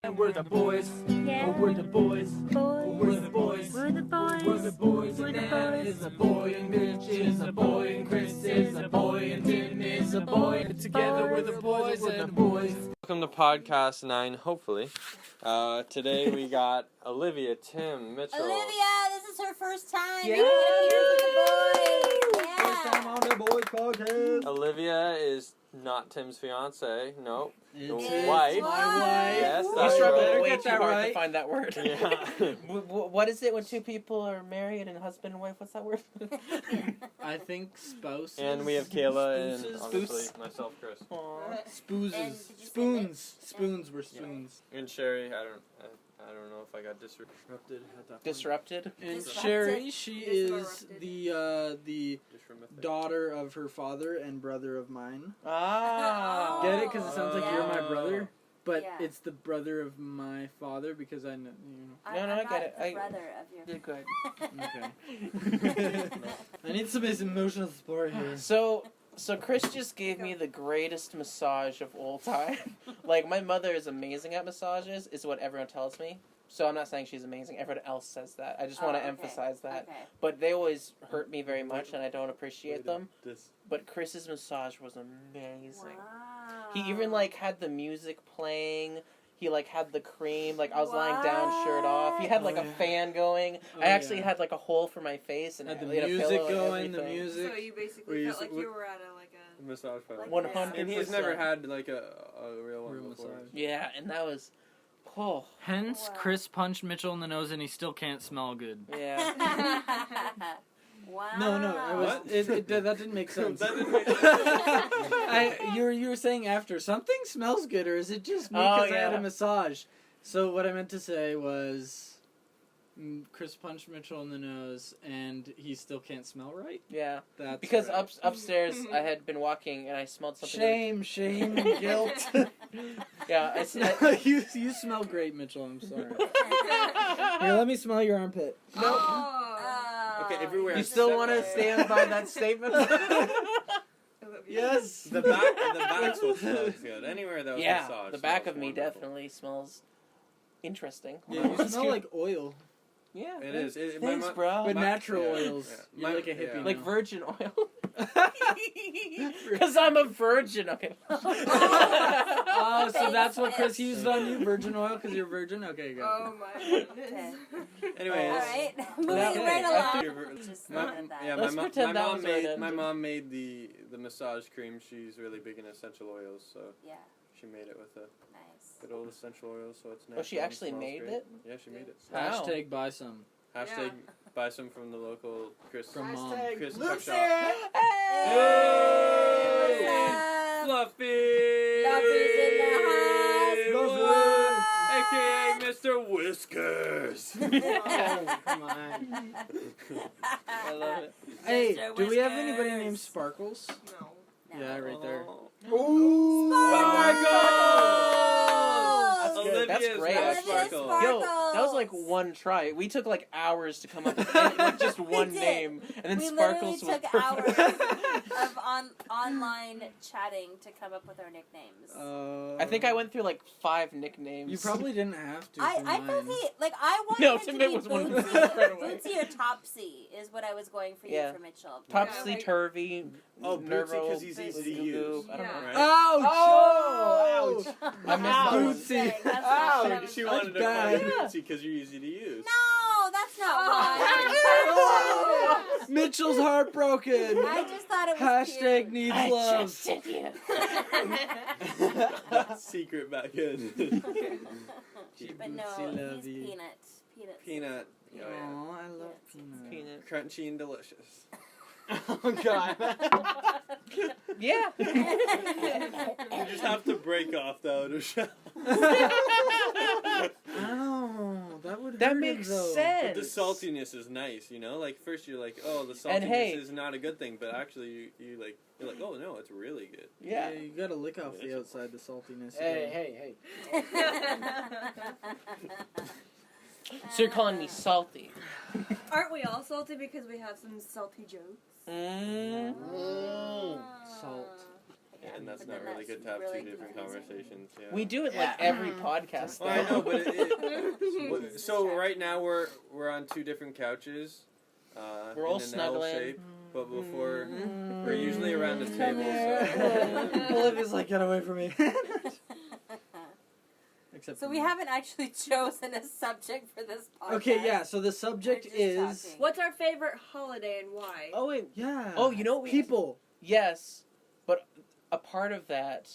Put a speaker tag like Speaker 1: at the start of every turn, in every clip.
Speaker 1: And we're the boys.
Speaker 2: Yeah.
Speaker 1: Oh, we're the boys.
Speaker 2: Boys.
Speaker 1: We're the boys.
Speaker 2: We're the boys.
Speaker 1: We're the boys.
Speaker 2: We're
Speaker 1: And
Speaker 2: the
Speaker 1: Anna
Speaker 2: boys.
Speaker 1: is a boy, and Mitch is a boy, and Chris is a boy, and Tim is a boy. And together we're the boys and the boys.
Speaker 3: Welcome to podcast 9, hopefully. Today we got Olivia, Tim, Mitchell.
Speaker 4: Olivia, this is her first time.
Speaker 3: Yeah.
Speaker 4: Here with the boys. Yeah.
Speaker 5: First time on the boys podcast.
Speaker 3: Olivia is not Tim's fiance. No.
Speaker 5: It's
Speaker 3: wife.
Speaker 5: my wife.
Speaker 3: Yes,
Speaker 5: Woo!
Speaker 3: that's
Speaker 5: You
Speaker 3: right.
Speaker 5: better
Speaker 6: Way
Speaker 5: get
Speaker 6: too
Speaker 5: that
Speaker 6: hard
Speaker 5: right.
Speaker 6: to find that word.
Speaker 3: Yeah.
Speaker 6: What is it when two people are married and husband and wife? What's that word?
Speaker 5: I think spouse.
Speaker 3: And we have Kayla and
Speaker 5: Spooses.
Speaker 3: obviously myself, Chris.
Speaker 5: Spooses.
Speaker 4: And did you say
Speaker 5: Spoons. Spoons were spoons.
Speaker 3: And Sheri. I don't know if I got disrupted at that point.
Speaker 6: Disrupted.
Speaker 5: And
Speaker 4: Disrupted.
Speaker 5: Sheri, she is
Speaker 4: Disrupted.
Speaker 5: the
Speaker 3: Just from a thing.
Speaker 5: daughter of her father and brother of mine.
Speaker 6: Ah.
Speaker 5: Get it? Because it sounds like you're my
Speaker 4: Yeah.
Speaker 5: brother. But
Speaker 4: Yeah.
Speaker 5: it's the brother of my father because I know,
Speaker 6: No, I
Speaker 4: I'm
Speaker 6: get
Speaker 4: not
Speaker 6: it.
Speaker 4: the brother of your...
Speaker 6: You're good.
Speaker 5: Okay. I need some emotional support here.
Speaker 6: So Chris just gave me the greatest massage of all time. Like, my mother is amazing at massages, is what everyone tells me. So I'm not saying she's amazing. Everyone else says that. I just want to
Speaker 4: okay.
Speaker 6: emphasize that.
Speaker 4: Okay.
Speaker 6: But they always hurt me very much, and I don't appreciate them.
Speaker 3: This.
Speaker 6: But Chris's massage was amazing.
Speaker 4: Wow.
Speaker 6: He even, like, had the music playing. He, like, had the cream. Like, I was lying down, shirt off. He had, like,
Speaker 5: Oh,
Speaker 6: a
Speaker 5: yeah.
Speaker 6: fan going.
Speaker 5: Oh,
Speaker 6: I actually
Speaker 5: yeah.
Speaker 6: had, like, a hole for my face. And
Speaker 5: Had the
Speaker 6: I had a
Speaker 5: music
Speaker 6: pillow and
Speaker 5: going, the
Speaker 6: everything.
Speaker 5: music.
Speaker 7: So you
Speaker 5: Were
Speaker 7: basically
Speaker 5: you-
Speaker 7: felt like you were at a
Speaker 3: Massage parlor.
Speaker 4: Like
Speaker 6: 100%.
Speaker 3: And he's never had like a real one
Speaker 5: Real
Speaker 3: before.
Speaker 5: massage.
Speaker 6: Yeah, and that was... Oh,
Speaker 8: Hence,
Speaker 4: Wow.
Speaker 8: Chris punched Mitchell in the nose and he still can't smell good.
Speaker 6: yeah.
Speaker 4: Wow.
Speaker 5: No, I was.
Speaker 3: What?
Speaker 5: That didn't make sense.
Speaker 3: That didn't make
Speaker 5: You were saying after something smells good, or is it just me
Speaker 6: Oh,
Speaker 5: because I had
Speaker 6: yeah.
Speaker 5: a massage? So what I meant to say was, Chris punched Mitchell in the nose, and he still can't smell right.
Speaker 6: Yeah.
Speaker 5: That's
Speaker 6: Because
Speaker 5: right.
Speaker 6: upstairs, I had been walking, and I smelled something...
Speaker 5: Shame, guilt.
Speaker 6: Yeah,
Speaker 5: you smell great, Mitchell. I'm sorry. Here, let me smell your armpit.
Speaker 4: Oh,
Speaker 3: Okay, everywhere.
Speaker 6: You still want to
Speaker 3: Except-
Speaker 6: stand by that statement?
Speaker 5: Yes.
Speaker 3: The back's what smells good. Anywhere that was
Speaker 6: Yeah,
Speaker 3: massage
Speaker 6: the back
Speaker 3: smells
Speaker 6: of me
Speaker 3: wonderful.
Speaker 6: definitely smells interesting.
Speaker 5: Yeah, you smell like oil,
Speaker 6: Yeah.
Speaker 3: It is.
Speaker 6: Thanks, bro.
Speaker 5: but
Speaker 3: My-
Speaker 5: natural
Speaker 3: yeah,
Speaker 5: oils.
Speaker 3: yeah.
Speaker 5: You're like a hippie.
Speaker 3: Yeah.
Speaker 6: Like
Speaker 5: now.
Speaker 6: virgin oil. Because I'm a virgin. Okay.
Speaker 5: Oh, so that's what Chris
Speaker 4: Thanks,
Speaker 5: used on you, virgin oil, because you're virgin? Okay, good.
Speaker 7: Oh my goodness.
Speaker 3: Anyways.
Speaker 4: All right, moving
Speaker 6: Okay,
Speaker 4: right
Speaker 3: after
Speaker 4: along.
Speaker 3: your-
Speaker 4: Just
Speaker 3: My,
Speaker 4: not at that.
Speaker 3: yeah,
Speaker 6: Let's
Speaker 3: my
Speaker 6: pretend that
Speaker 3: mom
Speaker 6: was right
Speaker 3: made
Speaker 6: then.
Speaker 3: my mom made the massage cream. She's really big in essential oils, so
Speaker 4: Yeah,
Speaker 3: she made it with a
Speaker 4: nice.
Speaker 3: good old essential oils. So it's
Speaker 6: Oh, she
Speaker 3: natural and
Speaker 6: actually
Speaker 3: smells
Speaker 6: made
Speaker 3: great.
Speaker 6: it?
Speaker 3: Yeah, she made it.
Speaker 6: Wow.
Speaker 5: Hashtag buy some.
Speaker 3: Hashtag buy some from the local Chris.
Speaker 5: From Mom.
Speaker 3: Chris Tuck Shop.
Speaker 4: Hey,
Speaker 3: Hey!
Speaker 4: what's up?
Speaker 3: Fluffy!
Speaker 4: Fluffy's in the house.
Speaker 3: AKA Mr. Whiskers.
Speaker 5: Oh, come on.
Speaker 6: I love it.
Speaker 5: Hey,
Speaker 4: Mr.
Speaker 5: do we have
Speaker 4: Whiskers.
Speaker 5: anybody named Sparkles?
Speaker 7: No.
Speaker 4: No.
Speaker 5: Yeah, right there.
Speaker 3: Oh my God!
Speaker 6: That's good. That's
Speaker 3: Olivia's
Speaker 6: great,
Speaker 3: not
Speaker 6: actually.
Speaker 3: Sparkle.
Speaker 6: Yo, that was like one try. We took like hours to come up with like just one
Speaker 4: did.
Speaker 6: name, and then
Speaker 4: We
Speaker 6: Sparkles
Speaker 4: literally
Speaker 6: was
Speaker 4: took hours
Speaker 6: perfect.
Speaker 4: of online chatting to come up with our nicknames.
Speaker 6: I think I went through like 5 nicknames.
Speaker 5: You probably didn't have to.
Speaker 4: I
Speaker 5: for
Speaker 4: felt
Speaker 5: mine.
Speaker 4: I wanted
Speaker 6: No,
Speaker 4: it to
Speaker 6: Timbit
Speaker 4: be
Speaker 6: was one
Speaker 4: Bootsy,
Speaker 6: right away.
Speaker 4: Bootsy or Topsy is what I was going for
Speaker 6: Yeah.
Speaker 4: you for Mitchell.
Speaker 6: Topsy
Speaker 7: like-
Speaker 6: turvy.
Speaker 3: Oh, Bootsy,
Speaker 6: Nervo,
Speaker 3: 'cause he's easy to
Speaker 6: Goo
Speaker 3: use.
Speaker 6: Goo. I don't
Speaker 7: Yeah.
Speaker 6: know.
Speaker 3: Right?
Speaker 5: Ouch!
Speaker 6: Oh, ouch. I missed that one.
Speaker 5: Bootsy.
Speaker 4: That's
Speaker 5: Ouch.
Speaker 4: not
Speaker 3: She
Speaker 4: what I was
Speaker 3: wanted to
Speaker 5: That's
Speaker 3: call you
Speaker 5: bad.
Speaker 3: Bootsy because you're easy to use.
Speaker 4: No, that's not
Speaker 5: Oh.
Speaker 4: why.
Speaker 5: Mitchell's heartbroken.
Speaker 4: I just thought it was
Speaker 5: Hashtag
Speaker 4: cute.
Speaker 5: needs
Speaker 6: I
Speaker 5: love.
Speaker 6: trusted you.
Speaker 3: Secret back in.
Speaker 4: But no,
Speaker 5: Bootsy
Speaker 4: he's
Speaker 5: love you.
Speaker 4: Peanut.
Speaker 3: Peanut.
Speaker 5: Oh, I love peanut.
Speaker 6: Peanut.
Speaker 3: Crunchy and delicious.
Speaker 5: Oh God.
Speaker 6: Yeah.
Speaker 3: You just have to break off the outer shell.
Speaker 5: Ow, that would
Speaker 6: That
Speaker 5: hurt
Speaker 6: makes
Speaker 5: him, though.
Speaker 6: sense.
Speaker 3: But the saltiness is nice, you know? Like, first you're like, oh, the saltiness
Speaker 6: And hey-
Speaker 3: is not a good thing, but actually you're like, oh, no, it's really good.
Speaker 6: Yeah.
Speaker 5: You gotta lick off the outside, the saltiness.
Speaker 6: Hey. So you're calling me salty?
Speaker 7: Aren't we all salty because we have some salty jokes?
Speaker 6: Mm.
Speaker 5: Salt.
Speaker 3: and that's
Speaker 4: But
Speaker 3: not
Speaker 4: then
Speaker 3: really
Speaker 4: that's
Speaker 3: good to have
Speaker 4: really
Speaker 3: two different
Speaker 4: confusing.
Speaker 3: conversations. Yeah.
Speaker 6: We do it like every podcast.
Speaker 3: Well, I know, but
Speaker 4: It's
Speaker 3: so
Speaker 4: distracting.
Speaker 3: right now we're on two different couches.
Speaker 6: We're all
Speaker 3: in an L
Speaker 6: snuggling.
Speaker 3: shape, but before we're usually around a table. So
Speaker 5: Olivia's like, get away from me. Except
Speaker 4: So
Speaker 5: for
Speaker 4: we
Speaker 5: me.
Speaker 4: haven't actually chosen a subject for this podcast.
Speaker 5: Okay, yeah. So the subject
Speaker 4: We're just
Speaker 5: is
Speaker 4: talking.
Speaker 7: What's our favorite holiday and why?
Speaker 6: Oh wait.
Speaker 5: yeah.
Speaker 6: Oh, you know what we
Speaker 5: people.
Speaker 6: Yes, but a part of that,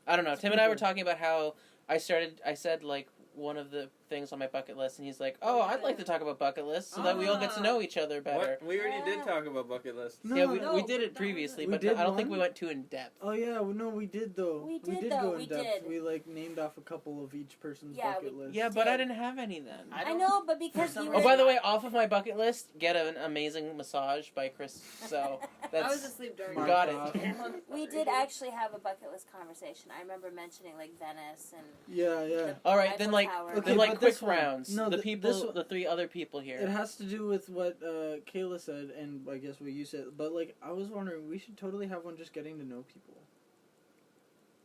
Speaker 6: I don't know. Tim and I were
Speaker 5: People.
Speaker 6: talking about how I said like one of the things on my bucket list, and he's like, "Oh, I'd like to talk about bucket lists so that we all get to know each other better."
Speaker 3: what? We already did talk about bucket lists.
Speaker 5: No,
Speaker 6: Yeah, we
Speaker 7: No,
Speaker 6: did it
Speaker 7: that
Speaker 6: previously,
Speaker 5: wasn't-
Speaker 6: but
Speaker 5: We did
Speaker 6: I don't think
Speaker 5: one?
Speaker 6: we went too in depth.
Speaker 5: Oh yeah, well, no, we did though.
Speaker 4: We did,
Speaker 5: go
Speaker 4: though,
Speaker 5: in
Speaker 4: we
Speaker 5: depth.
Speaker 4: did.
Speaker 5: We like named off a couple of each person's
Speaker 4: Yeah,
Speaker 5: bucket
Speaker 4: we-
Speaker 5: list.
Speaker 6: Yeah, but I didn't have any then.
Speaker 4: I know, but because you were...
Speaker 6: Oh, by the way, off of my bucket list, get an amazing massage by Chris. So
Speaker 7: I was
Speaker 6: that's
Speaker 7: asleep during
Speaker 5: Mark
Speaker 6: got
Speaker 5: off.
Speaker 6: it.
Speaker 4: We did actually have a bucket list conversation. I remember mentioning like Venice and
Speaker 5: Yeah, yeah.
Speaker 6: All right,
Speaker 4: Eiffel
Speaker 6: then like
Speaker 4: Tower.
Speaker 5: Okay,
Speaker 6: then like
Speaker 5: but
Speaker 6: quick
Speaker 5: this one-
Speaker 6: rounds.
Speaker 5: no,
Speaker 6: the
Speaker 5: th-
Speaker 6: people,
Speaker 5: this one-
Speaker 6: the three other people here.
Speaker 5: It has to do with what Kayla said, and I guess what you said. But like, I was wondering, we should totally have one just getting to know people.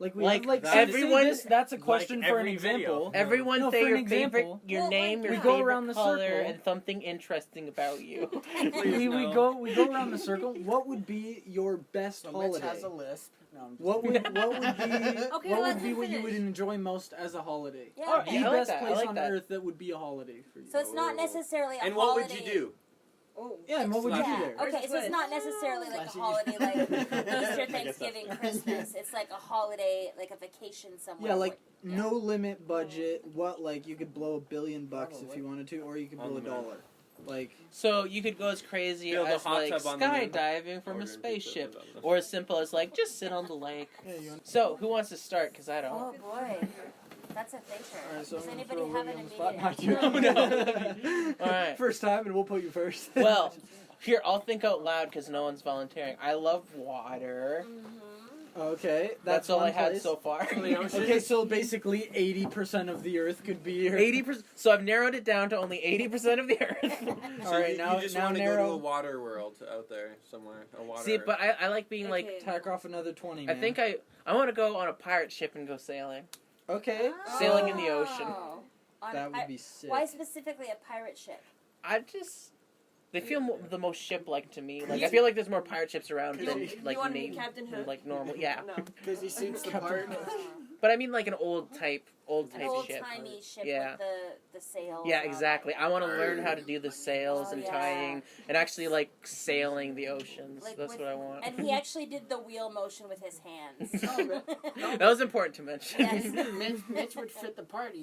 Speaker 5: Like we
Speaker 6: Like,
Speaker 5: have, like
Speaker 6: that-
Speaker 5: say
Speaker 6: everyone-
Speaker 5: this- that's a question
Speaker 8: like
Speaker 5: for an
Speaker 8: every video.
Speaker 5: example.
Speaker 6: Everyone
Speaker 5: No,
Speaker 6: say
Speaker 5: for an
Speaker 6: your
Speaker 5: example-
Speaker 6: favorite, your
Speaker 4: Well,
Speaker 6: name,
Speaker 4: like,
Speaker 6: your
Speaker 4: we
Speaker 5: go
Speaker 6: favorite
Speaker 5: around the
Speaker 6: color,
Speaker 5: circle.
Speaker 6: and something interesting about you.
Speaker 3: Please,
Speaker 5: we
Speaker 3: no.
Speaker 5: go around the circle. What would be your best holiday?
Speaker 8: lisp. No, I'm just
Speaker 5: What would be
Speaker 7: Okay,
Speaker 5: what
Speaker 7: let
Speaker 5: would be
Speaker 7: him
Speaker 5: what you would
Speaker 7: finish.
Speaker 5: enjoy most as a holiday?
Speaker 4: Yeah,
Speaker 6: Alright,
Speaker 4: okay.
Speaker 6: I
Speaker 5: The
Speaker 6: like
Speaker 5: best
Speaker 6: that, I
Speaker 5: place
Speaker 6: like
Speaker 5: on
Speaker 6: that.
Speaker 5: earth that would be a holiday for you.
Speaker 4: So it's not necessarily a
Speaker 3: And
Speaker 4: holiday.
Speaker 3: what would you do?
Speaker 7: Oh.
Speaker 5: Yeah, and what would you do
Speaker 4: Yeah.
Speaker 5: there?
Speaker 7: Where's
Speaker 4: Okay,
Speaker 7: the
Speaker 4: so it's
Speaker 7: twist?
Speaker 4: not necessarily like a
Speaker 8: Slashy.
Speaker 4: holiday like Easter,
Speaker 3: that's
Speaker 4: Thanksgiving,
Speaker 3: fair.
Speaker 4: Christmas. It's like a holiday, like a vacation somewhere.
Speaker 5: Yeah, like
Speaker 4: Yeah.
Speaker 5: no limit budget. What like you could blow $1 billion if you wanted to, or you could blow
Speaker 3: On the moon.
Speaker 5: $1. Like
Speaker 6: So you could go as crazy
Speaker 3: Build a
Speaker 6: as
Speaker 3: hot
Speaker 6: like
Speaker 3: tub on the moon.
Speaker 6: skydiving from a
Speaker 3: Ordering
Speaker 6: spaceship,
Speaker 3: pizza.
Speaker 6: or as simple as like just sit on the lake.
Speaker 5: yeah, you want.
Speaker 6: So who wants to start? Because I don't.
Speaker 4: Oh boy, that's a thinker.
Speaker 5: Alright, so
Speaker 4: Does
Speaker 5: I'm gonna
Speaker 4: anybody
Speaker 5: throw
Speaker 4: have
Speaker 5: Olivia
Speaker 4: an
Speaker 5: on the spot.
Speaker 4: immediate
Speaker 5: Not
Speaker 4: answer?
Speaker 5: you.
Speaker 6: All right.
Speaker 5: First time, and we'll put you first.
Speaker 6: Well, here I'll think out loud because no one's volunteering. I love water.
Speaker 5: okay,
Speaker 6: That's all I
Speaker 5: one
Speaker 6: had
Speaker 5: place.
Speaker 6: so far.
Speaker 5: Okay, so basically 80% of the Earth could be here.
Speaker 6: 80%. So I've narrowed it down to only 80% of the Earth.
Speaker 3: So
Speaker 5: All right,
Speaker 3: you
Speaker 5: now
Speaker 3: just
Speaker 5: now
Speaker 3: want to go to
Speaker 5: narrow.
Speaker 3: a water world out there somewhere. A water.
Speaker 6: See, but I like being like.
Speaker 7: Okay.
Speaker 5: Tack off another 20.
Speaker 6: I
Speaker 5: Man.
Speaker 6: think I want to go on a pirate ship and go sailing.
Speaker 5: Okay,
Speaker 6: Sailing in the ocean.
Speaker 4: Oh. On
Speaker 5: that
Speaker 4: a pi-
Speaker 5: would be sick.
Speaker 4: Why specifically a pirate ship?
Speaker 6: I just. They feel the most ship-like to me. Like I feel like there's more pirate ships around than
Speaker 7: You
Speaker 6: like
Speaker 7: want to be
Speaker 6: navy,
Speaker 7: Captain Hook?
Speaker 6: like normal. Yeah,
Speaker 7: No.
Speaker 8: Because he suits the part.
Speaker 6: but I mean like an old type
Speaker 4: An
Speaker 6: ship.
Speaker 4: old-timey ship
Speaker 6: Yeah.
Speaker 4: with the sails.
Speaker 6: Yeah,
Speaker 4: and all
Speaker 6: exactly.
Speaker 4: that.
Speaker 6: I want to learn how to do the sails
Speaker 4: Oh,
Speaker 6: and
Speaker 4: yeah.
Speaker 6: tying and actually like sailing the oceans.
Speaker 4: Like
Speaker 6: That's
Speaker 4: with-
Speaker 6: what I want.
Speaker 4: And he actually did the wheel motion with his hands.
Speaker 6: That was important to mention.
Speaker 4: Yes.
Speaker 8: Mitch would fit the part.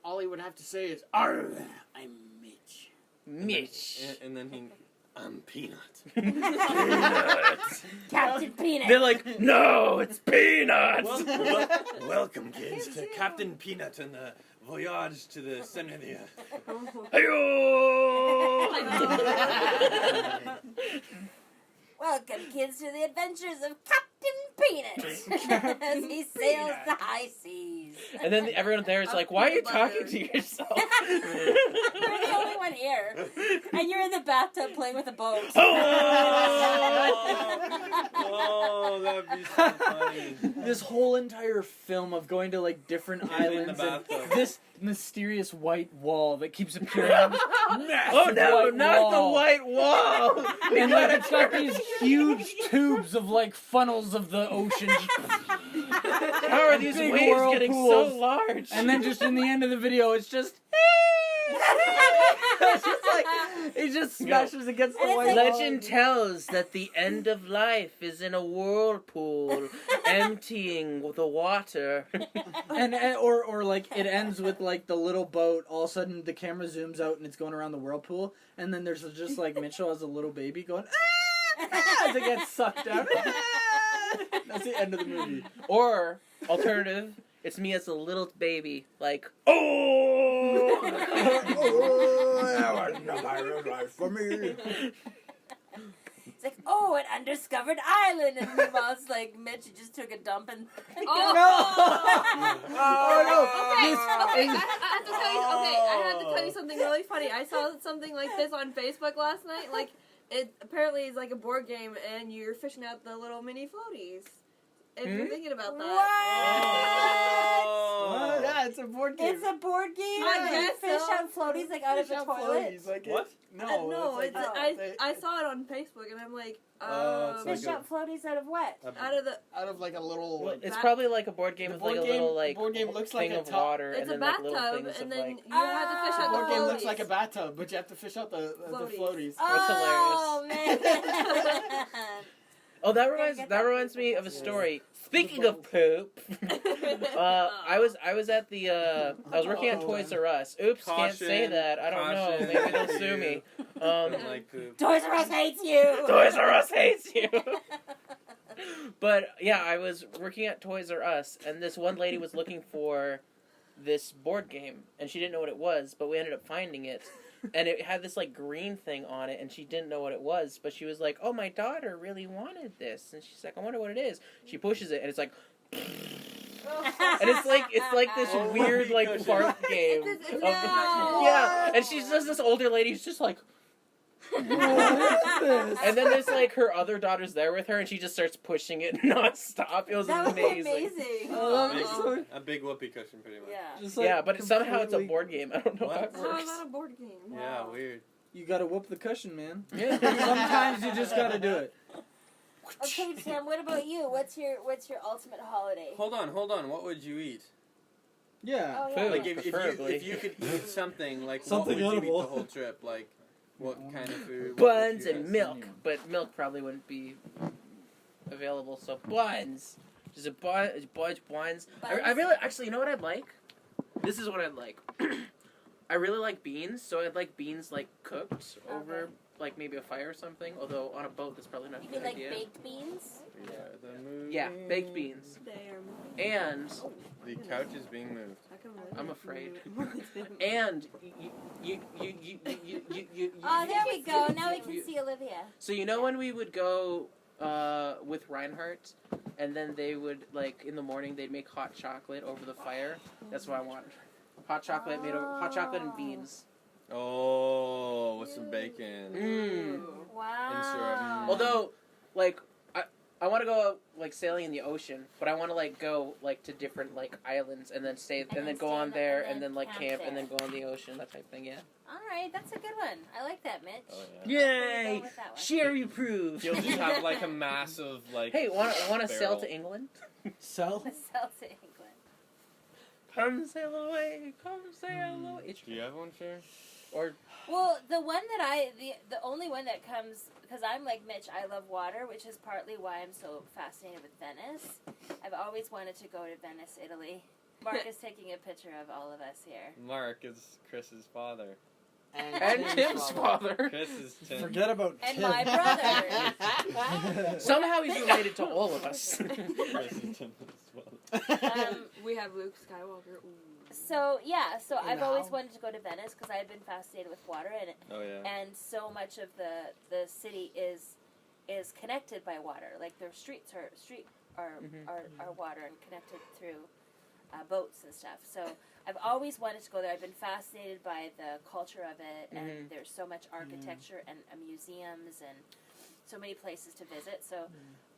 Speaker 8: All he would have to say is, "Arr, I'm Mitch."
Speaker 6: Mitch.
Speaker 3: And then he. I'm Peanut.
Speaker 4: Captain Peanut.
Speaker 6: They're like, no, it's peanuts.
Speaker 3: Welcome, kids, to Captain Peanut and the voyage to the center of the earth.
Speaker 6: Hey-oh!
Speaker 4: Welcome, kids, to the adventures of Captain Peanut as he sails the high seas.
Speaker 6: And then everyone there is like, why are you talking to yourself?
Speaker 4: You're the only one here, and you're in the bathtub playing with a boat.
Speaker 3: Oh, that'd be so funny.
Speaker 5: This whole entire film of going to like different
Speaker 3: In the
Speaker 5: islands and
Speaker 3: bathtub.
Speaker 5: this mysterious white wall that keeps appearing. On this
Speaker 6: Oh
Speaker 5: massive
Speaker 6: no,
Speaker 5: white
Speaker 6: not the
Speaker 5: wall.
Speaker 6: white wall!
Speaker 5: And like it's got these huge tubes of like funnels of the ocean,
Speaker 6: How are these
Speaker 5: Big
Speaker 6: waves getting
Speaker 5: whirlpools.
Speaker 6: so large?
Speaker 5: and then just in the end of the video, it's just. It's just like it just smashes against the
Speaker 4: And it's
Speaker 5: white
Speaker 4: like-
Speaker 5: wall.
Speaker 6: Legend tells that the end of life is in a whirlpool, emptying the water.
Speaker 5: And or like it ends with like the little boat. All of a sudden, the camera zooms out and it's going around the whirlpool, and then there's just like Mitchell as a little baby going as it gets sucked out. That's the end of the movie.
Speaker 6: Or, alternative, it's me as a little baby, like, oh!
Speaker 5: that was no pirate life for me.
Speaker 4: It's like, oh, an undiscovered island, and meanwhile it's like Mitch just took a dump and.
Speaker 7: Oh,
Speaker 5: Oh
Speaker 7: Okay, I have to tell you. Okay, I have to tell you something really funny. I saw something like this on Facebook last night. Like, it apparently is like a board game, and you're fishing out the little mini floaties. If you're thinking about that.
Speaker 3: Oh.
Speaker 5: Yeah, it's a board game.
Speaker 4: It's a board game.
Speaker 7: I
Speaker 4: You
Speaker 7: guess
Speaker 4: fish
Speaker 7: so.
Speaker 4: out floaties like out of the
Speaker 5: Fish out
Speaker 4: toilet.
Speaker 5: floaties, like
Speaker 3: What?
Speaker 5: No,
Speaker 7: No,
Speaker 5: it's like,
Speaker 7: I saw it on Facebook and I'm like,
Speaker 3: Oh, it's like
Speaker 4: Fish out floaties out of what?
Speaker 7: out of the.
Speaker 5: out of like a little.
Speaker 6: Well,
Speaker 5: Like,
Speaker 6: it's
Speaker 7: That-
Speaker 6: probably like a board game
Speaker 5: The
Speaker 6: with like a
Speaker 5: board game-
Speaker 6: little like
Speaker 5: board game looks like
Speaker 6: thing
Speaker 5: a
Speaker 6: of
Speaker 5: top-
Speaker 6: water
Speaker 7: It's
Speaker 6: and
Speaker 7: a
Speaker 6: then like little
Speaker 7: bathtub,
Speaker 6: things
Speaker 7: and
Speaker 6: of
Speaker 7: then
Speaker 6: like.
Speaker 7: you have to fish
Speaker 5: the
Speaker 7: out
Speaker 5: board
Speaker 7: the
Speaker 5: game
Speaker 7: floaties.
Speaker 5: looks like a bathtub, but you have to fish out the
Speaker 7: Floaties.
Speaker 5: floaties.
Speaker 4: Oh man.
Speaker 6: Oh, that
Speaker 4: Gotta
Speaker 6: reminds
Speaker 4: get
Speaker 6: me
Speaker 4: that
Speaker 6: of a
Speaker 4: piece.
Speaker 6: story. Speaking of poop, I was at the I was working at Toys R Us. Oops, can't say
Speaker 3: Caution,
Speaker 6: that. I don't know.
Speaker 3: caution.
Speaker 6: Maybe they'll sue me.
Speaker 3: Like poop.
Speaker 4: Toys R Us hates you.
Speaker 6: Toys R Us hates you. But yeah, I was working at Toys R Us, and this one lady was looking for this board game, and she didn't know what it was, but we ended up finding it. And it had this like green thing on it, and she didn't know what it was, but she was like, "Oh, my daughter really wanted this," and she's like, "I wonder what it is." She pushes it, and it's like, and it's like this
Speaker 3: Oh,
Speaker 6: weird like
Speaker 3: gosh.
Speaker 6: barf game.
Speaker 7: It's
Speaker 6: of-
Speaker 7: no.
Speaker 6: Yeah, and she's just this older lady who's just like. And then there's like her other daughter's there with her, and she just starts pushing it nonstop. It was
Speaker 4: That would be
Speaker 6: amazing.
Speaker 4: amazing.
Speaker 5: Oh,
Speaker 3: Big-
Speaker 5: that's so-
Speaker 3: A big whoopee cushion, pretty much.
Speaker 4: Yeah.
Speaker 5: Just,
Speaker 6: Yeah, but somehow it's a
Speaker 5: completely-
Speaker 6: board game. I don't know how it
Speaker 3: What?
Speaker 7: How
Speaker 6: works.
Speaker 7: is that a board game?
Speaker 3: Yeah, weird.
Speaker 5: You gotta whoop the cushion, man.
Speaker 6: Yeah.
Speaker 5: Sometimes you just gotta do it.
Speaker 4: Okay, Tim. What about you? What's your ultimate holiday?
Speaker 3: Hold on. What would you eat?
Speaker 5: Yeah.
Speaker 4: Oh, yeah.
Speaker 6: Food.
Speaker 3: Like
Speaker 6: Preferably.
Speaker 3: if you could eat something, like
Speaker 5: Something
Speaker 3: what would you
Speaker 5: edible.
Speaker 3: eat the whole trip? Like what kind of food? What would
Speaker 6: Buns
Speaker 3: you
Speaker 6: and
Speaker 3: guys-
Speaker 6: milk, but milk probably wouldn't be available. So buns, just a bunch buns. I really actually, you know what I'd like? This is what I'd like. I really like beans, so I'd like beans like cooked over like maybe a fire or something. Although on a boat, that's probably not a
Speaker 4: You
Speaker 6: good
Speaker 4: mean like
Speaker 6: idea.
Speaker 4: baked beans?
Speaker 6: Yeah, baked beans.
Speaker 7: They are.
Speaker 6: And
Speaker 3: The couch is being moved.
Speaker 6: I'm afraid. And you.
Speaker 4: Oh, there we go. Now we can see Olivia.
Speaker 6: So you know when we would go with Reinhardt, and then they would like in the morning they'd make hot chocolate over the fire. That's what I want. Hot chocolate and beans.
Speaker 3: Oh, with some bacon.
Speaker 6: Mm.
Speaker 4: Wow.
Speaker 6: Although, like I want to go like sailing in the ocean, but I want to like go like to different like islands and then stay and then go on there and then like camp and then go on the ocean, that type of thing. Yeah.
Speaker 4: All right, that's a good one. I like that, Mitch.
Speaker 3: Oh, yeah.
Speaker 4: We'll
Speaker 6: Yay!
Speaker 4: go with that one.
Speaker 6: Sherry approved.
Speaker 3: You'll just have like a massive like.
Speaker 6: Hey, want to sail
Speaker 3: barrel.
Speaker 6: to England?
Speaker 5: Sell?
Speaker 4: Sell to England.
Speaker 6: Come sail away, come sail away.
Speaker 3: Do you have one, Sheri?
Speaker 6: Or
Speaker 4: Well, the one that the only one that comes, because I'm like Mitch, I love water, which is partly why I'm so fascinated with Venice. I've always wanted to go to Venice, Italy. Mark is taking a picture of all of us here.
Speaker 3: Mark is Chris's father.
Speaker 6: and Tim's father.
Speaker 3: Chris is Tim.
Speaker 5: Forget about
Speaker 4: And
Speaker 5: Tim.
Speaker 4: my brother.
Speaker 6: Somehow he's related to all of us.
Speaker 3: Chris is Tim as well.
Speaker 7: We have Luke Skywalker. Ooh.
Speaker 4: So I've always
Speaker 5: Now.
Speaker 4: wanted to go to Venice because I've been fascinated with water,
Speaker 3: Oh yeah.
Speaker 4: and so much of the city is connected by water. Like their streets are water and connected through boats and stuff. So I've always wanted to go there. I've been fascinated by the culture of it, and there's so much architecture and museums and so many places to visit. So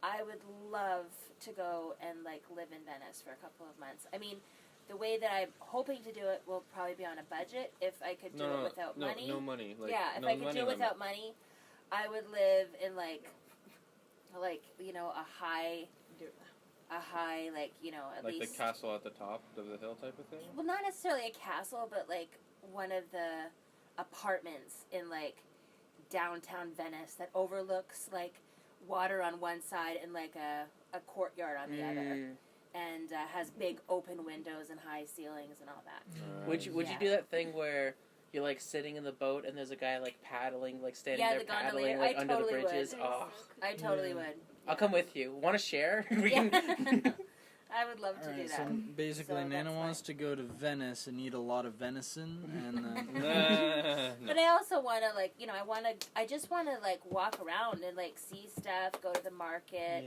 Speaker 4: I would love to go and like live in Venice for a couple of months. I mean, the way that I'm hoping to do it will probably be on a budget. If I could do it without money.
Speaker 3: No money. Like,
Speaker 4: Yeah, if
Speaker 3: no
Speaker 4: I could
Speaker 3: money
Speaker 4: do it
Speaker 3: limit.
Speaker 4: without money, I would live in like you know, a high like, you know, at
Speaker 3: Like
Speaker 4: least
Speaker 3: the castle at the top of the hill type of thing.
Speaker 4: well, not necessarily a castle, but like one of the apartments in like downtown Venice that overlooks like water on one side and like a courtyard on the other, and has big open windows and high ceilings and all that.
Speaker 6: Would you
Speaker 4: Yeah.
Speaker 6: do that thing where you're like sitting in the boat and there's a guy like paddling, like standing
Speaker 4: Yeah,
Speaker 6: there
Speaker 4: the
Speaker 6: paddling
Speaker 4: gondolier.
Speaker 6: like
Speaker 4: I
Speaker 6: under
Speaker 4: totally
Speaker 6: the bridges?
Speaker 4: would.
Speaker 6: Oh,
Speaker 4: I totally would.
Speaker 6: I'll come with you. Want to share? We
Speaker 4: Yeah.
Speaker 6: can.
Speaker 4: I would love to do
Speaker 5: Alright,
Speaker 4: that.
Speaker 5: so basically
Speaker 4: So
Speaker 5: Nana
Speaker 4: that's
Speaker 5: wants to go to Venice and eat a lot of venison and then
Speaker 3: No.
Speaker 4: But I also want to like, you know, I just want to like walk around and like see stuff, go to the market,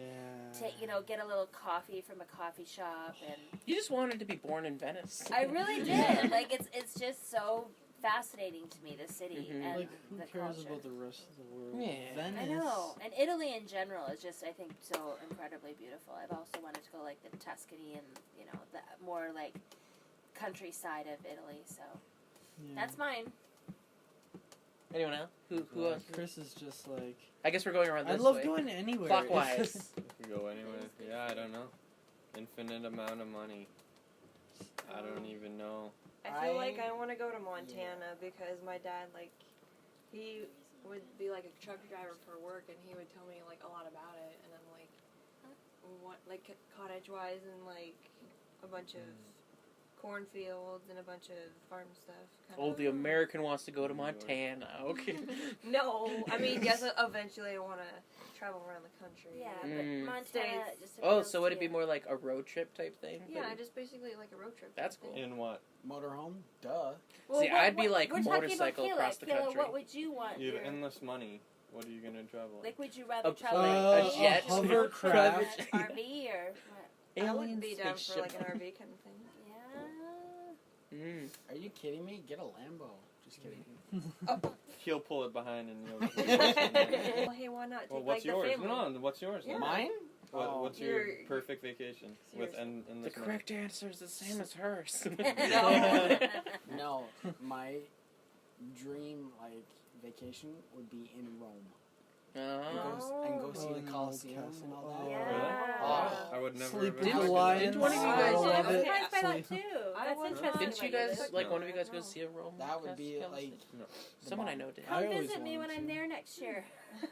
Speaker 4: you know, get a little coffee from a coffee shop, and
Speaker 6: You just wanted to be born in Venice.
Speaker 4: I really did. Like it's just so fascinating to me, the city
Speaker 6: Mhm.
Speaker 4: and
Speaker 5: Like, who
Speaker 4: the
Speaker 5: cares
Speaker 4: culture.
Speaker 5: about the rest of the world?
Speaker 6: Yeah.
Speaker 5: Venice.
Speaker 4: I know, and Italy in general is just, I think, so incredibly beautiful. I've also wanted to go like the Tuscany and the more like countryside of Italy. So
Speaker 5: Yeah.
Speaker 4: that's mine.
Speaker 6: Anyone else? Who else?
Speaker 5: Chris is just like.
Speaker 6: I guess we're going around
Speaker 5: I
Speaker 6: this
Speaker 5: love
Speaker 6: way.
Speaker 5: going anywhere.
Speaker 6: Clockwise.
Speaker 3: We go anywhere. Yeah, I don't know. Infinite amount of money. I don't even know.
Speaker 2: I feel like I want to go to Montana because my dad, like, he would be like a truck driver for work, and he would tell me like a lot about it, and I'm like, what, like cottage-wise, and like a bunch of cornfields and a bunch of farm stuff.
Speaker 6: Oh, the American wants to go to Montana. Okay.
Speaker 2: No, I mean, yes, eventually I want to travel around the country.
Speaker 4: Yeah,
Speaker 6: Mm.
Speaker 4: but Montana
Speaker 2: States.
Speaker 4: just.
Speaker 6: Oh,
Speaker 4: appeals
Speaker 6: so would
Speaker 4: to
Speaker 6: it be
Speaker 4: you.
Speaker 6: more like a road trip type thing?
Speaker 2: Yeah, just basically like a road trip.
Speaker 6: That's
Speaker 2: type
Speaker 6: cool.
Speaker 2: thing.
Speaker 3: In what?
Speaker 8: Motorhome? Duh.
Speaker 4: Well,
Speaker 6: See, I'd be like
Speaker 4: we're talking about
Speaker 6: motorcycle
Speaker 4: Kaylah.
Speaker 6: across the
Speaker 4: Kaylah,
Speaker 6: country.
Speaker 4: what would you want?
Speaker 3: You have
Speaker 4: your-
Speaker 3: endless money. What are you gonna travel?
Speaker 4: Like, would you rather
Speaker 6: A
Speaker 4: travel
Speaker 6: plane,
Speaker 4: like
Speaker 6: a jet,
Speaker 4: an
Speaker 5: hovercraft.
Speaker 4: RV or what?
Speaker 2: I would be down for like an RV kind of thing.
Speaker 4: Yeah.
Speaker 6: Mm.
Speaker 8: Are you kidding me? Get a Lambo. Just kidding.
Speaker 3: He'll pull it behind and you'll. Well,
Speaker 2: Well, hey, why not take
Speaker 3: what's
Speaker 2: like
Speaker 3: yours?
Speaker 2: the family?
Speaker 3: No, what's yours?
Speaker 2: Yeah.
Speaker 3: then?
Speaker 8: Mine?
Speaker 3: What's your
Speaker 2: You're-
Speaker 3: perfect vacation with
Speaker 2: Seriously.
Speaker 3: endless
Speaker 6: The
Speaker 3: money?
Speaker 6: correct answer is the same as hers.
Speaker 8: No, my dream like vacation would be in Rome.
Speaker 6: Oh.
Speaker 8: And go see
Speaker 5: Oh,
Speaker 8: the
Speaker 5: no,
Speaker 8: Colosseum
Speaker 5: Castle.
Speaker 8: and all
Speaker 5: Oh,
Speaker 8: that.
Speaker 4: Yeah.
Speaker 3: Really?
Speaker 8: Oh.
Speaker 3: I would never.
Speaker 5: Sleep
Speaker 3: have
Speaker 5: with the
Speaker 3: imagined
Speaker 5: lions.
Speaker 6: Didn't one of you
Speaker 5: I
Speaker 6: guys-
Speaker 5: love
Speaker 4: I'm
Speaker 5: it.
Speaker 4: surprised by that
Speaker 5: Sleep-
Speaker 4: too.
Speaker 2: I
Speaker 4: That's
Speaker 2: was-
Speaker 4: interesting.
Speaker 6: Didn't you
Speaker 4: about
Speaker 6: guys,
Speaker 4: this.
Speaker 6: like,
Speaker 3: No.
Speaker 6: one of you guys go see a Rome?
Speaker 8: That would be
Speaker 6: Castle?
Speaker 8: like
Speaker 6: Someone I
Speaker 8: bomb.
Speaker 6: know did.
Speaker 5: I
Speaker 4: Come
Speaker 5: always
Speaker 4: visit me when
Speaker 5: wanted
Speaker 4: I'm
Speaker 5: to.
Speaker 4: there next year.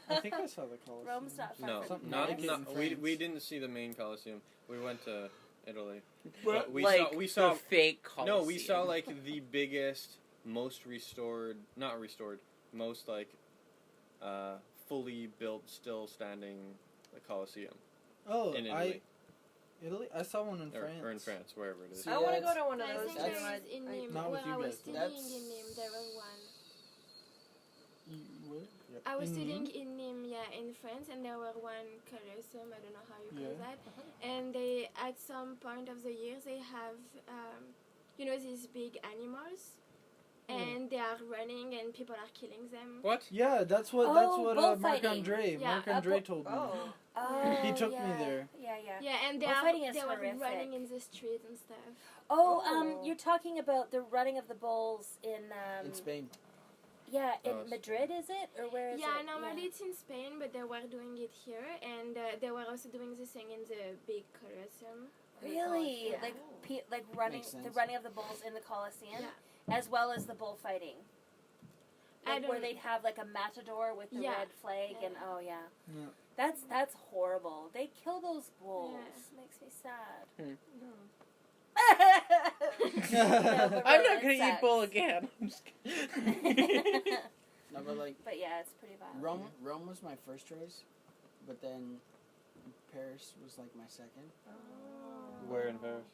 Speaker 5: I think I saw the Colosseum.
Speaker 4: Rome's not far
Speaker 3: No,
Speaker 4: from
Speaker 5: Something
Speaker 3: not,
Speaker 5: like it
Speaker 3: not
Speaker 5: in
Speaker 3: we
Speaker 5: France.
Speaker 3: we didn't see the main Colosseum. We went to Italy.
Speaker 6: Well,
Speaker 3: But we
Speaker 6: like,
Speaker 3: saw- we saw-
Speaker 6: the fake Colosseum.
Speaker 3: No, we saw like the biggest, most not restored, most like fully built, still standing Colosseum
Speaker 5: Oh,
Speaker 3: in Italy
Speaker 5: Italy? I saw one in France.
Speaker 3: or in France, wherever it is.
Speaker 8: See,
Speaker 2: I want to
Speaker 8: that's-
Speaker 2: go to one of
Speaker 7: I
Speaker 2: those
Speaker 7: think
Speaker 2: too.
Speaker 8: that's-
Speaker 7: there is in Nîmes.
Speaker 5: Not with
Speaker 7: When I
Speaker 5: you
Speaker 7: was
Speaker 5: guys, though.
Speaker 7: studying
Speaker 8: That's-
Speaker 7: in Nîmes, there was one.
Speaker 5: What?
Speaker 7: I was
Speaker 5: In
Speaker 7: studying
Speaker 5: Nîmes?
Speaker 7: in Nîmes, yeah, in France, and there were one Colosseum, I don't know how you call
Speaker 5: Yeah.
Speaker 7: that. And they, at some point of the year, they have, these big animals, and they are running, and people are killing them.
Speaker 3: What?
Speaker 5: Yeah, that's what
Speaker 4: Oh,
Speaker 5: Marc
Speaker 4: bullfighting.
Speaker 5: Andre
Speaker 7: Yeah,
Speaker 5: told me.
Speaker 2: Oh.
Speaker 4: Oh,
Speaker 5: He took me
Speaker 4: yeah.
Speaker 5: there.
Speaker 4: Yeah, yeah.
Speaker 7: Yeah, and they
Speaker 4: Bullfighting is
Speaker 7: were
Speaker 4: horrific.
Speaker 7: running in the street and stuff.
Speaker 4: Oh,
Speaker 2: Oh.
Speaker 4: you're talking about the running of the bulls in
Speaker 8: In Spain.
Speaker 4: yeah, in
Speaker 3: Oh, it's-
Speaker 4: Madrid, is it, or where is
Speaker 7: Yeah,
Speaker 4: it?
Speaker 7: normally it's in Spain, but they were doing it here, and they were also doing the thing in the big Colosseum.
Speaker 4: Really,
Speaker 7: Yeah.
Speaker 4: like running
Speaker 8: Makes
Speaker 4: the
Speaker 8: sense.
Speaker 4: running of the bulls in the Colosseum,
Speaker 7: Yeah.
Speaker 4: as well as the bullfighting.
Speaker 7: I
Speaker 4: Like, where
Speaker 7: don't-
Speaker 4: they'd have like a matador with the
Speaker 7: Yeah.
Speaker 4: red flag, and
Speaker 7: Yeah.
Speaker 4: oh yeah,
Speaker 5: Yeah.
Speaker 4: that's horrible. They kill those bulls.
Speaker 7: Yeah.
Speaker 4: Makes me sad.
Speaker 6: Hmm.
Speaker 4: No, but
Speaker 6: I'm
Speaker 4: really,
Speaker 6: not gonna
Speaker 4: it
Speaker 6: eat bull
Speaker 4: sucks.
Speaker 6: again. I'm just kidding.
Speaker 8: No, but like
Speaker 4: But yeah, it's pretty violent.
Speaker 8: Rome was my first choice, but then Paris was like my second.
Speaker 3: Where in Paris?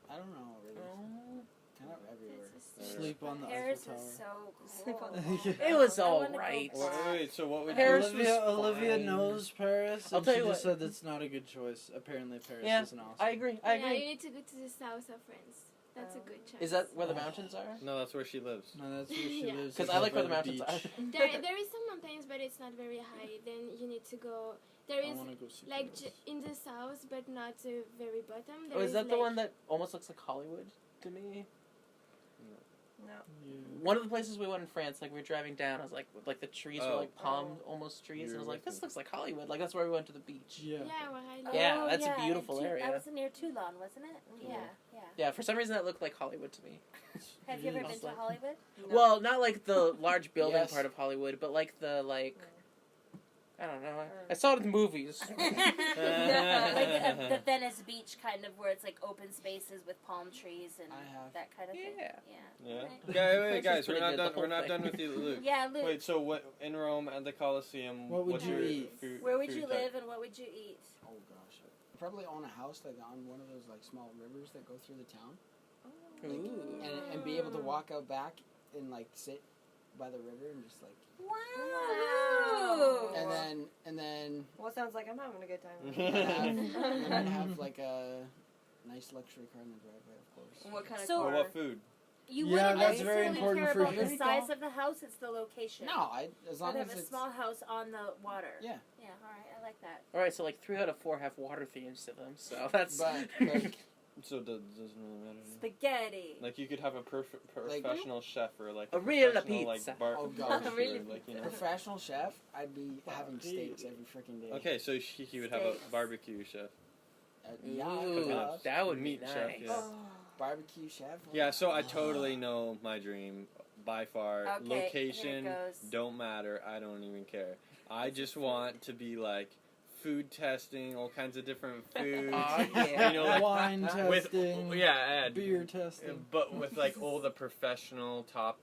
Speaker 8: I don't know really. Kind of everywhere.
Speaker 5: Sleep on the
Speaker 4: Paris
Speaker 5: Eiffel
Speaker 4: is
Speaker 5: Tower.
Speaker 4: so
Speaker 2: Sleep
Speaker 4: cool.
Speaker 2: on the
Speaker 6: It was
Speaker 4: I
Speaker 6: all
Speaker 4: wanna go
Speaker 6: right.
Speaker 4: back.
Speaker 3: Wait, so what would
Speaker 6: Paris
Speaker 3: you?
Speaker 6: was
Speaker 5: Olivia
Speaker 6: fine.
Speaker 5: knows Paris,
Speaker 6: I'll
Speaker 5: and
Speaker 6: tell
Speaker 5: she
Speaker 6: you
Speaker 5: just
Speaker 6: what.
Speaker 5: said that's not a good choice. Apparently, Paris
Speaker 6: Yeah,
Speaker 5: is an awesome.
Speaker 6: I agree.
Speaker 7: Yeah, you need to go to the south of France. That's a good choice.
Speaker 6: Is that where the mountains are?
Speaker 3: No, that's where she lives.
Speaker 5: No, that's where she
Speaker 7: Yeah.
Speaker 5: lives.
Speaker 6: Because
Speaker 5: is
Speaker 6: I like where
Speaker 5: by
Speaker 6: the mountains are.
Speaker 5: beach.
Speaker 7: There is some mountains, but it's not very high. Then you need to go. There
Speaker 5: I
Speaker 7: is
Speaker 5: want to go see
Speaker 7: like
Speaker 5: Paris.
Speaker 7: in the south, but not the very bottom.
Speaker 6: Oh,
Speaker 7: There
Speaker 6: is that the
Speaker 7: like-
Speaker 6: one that almost looks like Hollywood to me?
Speaker 2: No.
Speaker 5: Yeah.
Speaker 6: One of the places we went in France, like we were driving down, I was like the trees were
Speaker 3: Oh.
Speaker 6: like palm almost trees, and I
Speaker 3: You're
Speaker 6: was like,
Speaker 3: with
Speaker 6: this
Speaker 3: me.
Speaker 6: looks like Hollywood. Like that's where we went to the beach.
Speaker 5: Yeah.
Speaker 7: Yeah, where I live.
Speaker 6: Yeah,
Speaker 4: Oh,
Speaker 6: that's a
Speaker 4: in
Speaker 6: beautiful area.
Speaker 4: That was near Toulon, wasn't it? Yeah, yeah.
Speaker 6: Yeah, for some reason that looked like Hollywood to me.
Speaker 4: Have you ever
Speaker 5: It
Speaker 4: been
Speaker 5: is.
Speaker 4: to Hollywood?
Speaker 2: No.
Speaker 6: Well, not like the large building
Speaker 8: Yes.
Speaker 6: part of Hollywood, but like the I don't know. I saw it in the movies.
Speaker 4: Like the Venice Beach kind of, where it's like open spaces with palm trees and
Speaker 8: I have.
Speaker 4: that kind of thing.
Speaker 6: Yeah.
Speaker 3: Yeah.
Speaker 4: Right.
Speaker 3: Yeah, wait,
Speaker 6: Paris is
Speaker 3: guys, we're
Speaker 6: pretty
Speaker 3: not
Speaker 6: good,
Speaker 3: done.
Speaker 6: the whole
Speaker 3: We're not
Speaker 6: thing.
Speaker 3: done with you, Luke.
Speaker 4: Yeah, Luke.
Speaker 3: Wait, so what in Rome at the Colosseum?
Speaker 5: What would
Speaker 3: what's
Speaker 5: you
Speaker 3: your
Speaker 5: eat?
Speaker 3: Food,
Speaker 4: Where would
Speaker 3: food
Speaker 4: you
Speaker 3: type?
Speaker 4: live and what would you eat?
Speaker 8: Oh gosh. Probably own a house like on one of those like small rivers that go through the town,
Speaker 6: Ooh.
Speaker 8: and be able to walk out back and like sit by the river and just like
Speaker 4: Wow.
Speaker 8: and then
Speaker 2: Well, it sounds like I'm having a good time.
Speaker 8: and then have like a nice luxury car in the driveway, of course.
Speaker 2: What kind of
Speaker 4: So-
Speaker 3: Or
Speaker 2: car?
Speaker 3: what food?
Speaker 4: You
Speaker 5: Yeah,
Speaker 4: wouldn't
Speaker 5: that's very
Speaker 4: necessarily
Speaker 5: important
Speaker 4: care
Speaker 5: for
Speaker 4: about the
Speaker 5: him.
Speaker 4: size of the house, it's the location.
Speaker 8: No, as
Speaker 4: So
Speaker 8: long
Speaker 4: they
Speaker 8: as
Speaker 4: have a
Speaker 8: it's
Speaker 4: small house on the water.
Speaker 8: Yeah.
Speaker 4: Yeah, alright, I like that.
Speaker 6: All right, so like 3 out of 4 have water themes to them, so that's.
Speaker 8: but like
Speaker 3: So it doesn't really matter.
Speaker 4: Spaghetti.
Speaker 3: Like you could have a
Speaker 8: Like-
Speaker 3: professional chef or like
Speaker 6: A real
Speaker 3: professional,
Speaker 6: pizza.
Speaker 3: Like,
Speaker 8: Oh,
Speaker 3: bar-
Speaker 8: God.
Speaker 3: barbecuer,
Speaker 4: Really?
Speaker 3: like you know.
Speaker 8: professional chef, I'd be having steaks every freaking day.
Speaker 3: Okay, so he would have a
Speaker 4: Steaks.
Speaker 3: barbecue chef.
Speaker 8: Yeah,
Speaker 6: Ooh,
Speaker 8: cook-off,
Speaker 6: that would be
Speaker 3: Meat
Speaker 6: nice.
Speaker 3: chef, yeah.
Speaker 8: barbecue chef.
Speaker 3: Yeah, so I totally know my dream by far.
Speaker 4: Okay, here it
Speaker 3: Location
Speaker 4: goes.
Speaker 3: don't matter. I don't even care. I just want to be like food testing, all kinds of different foods.
Speaker 6: Aw, yeah.
Speaker 3: You know, like
Speaker 5: Wine
Speaker 3: with
Speaker 5: testing,
Speaker 3: yeah,
Speaker 5: beer testing.
Speaker 3: but with like all the professional top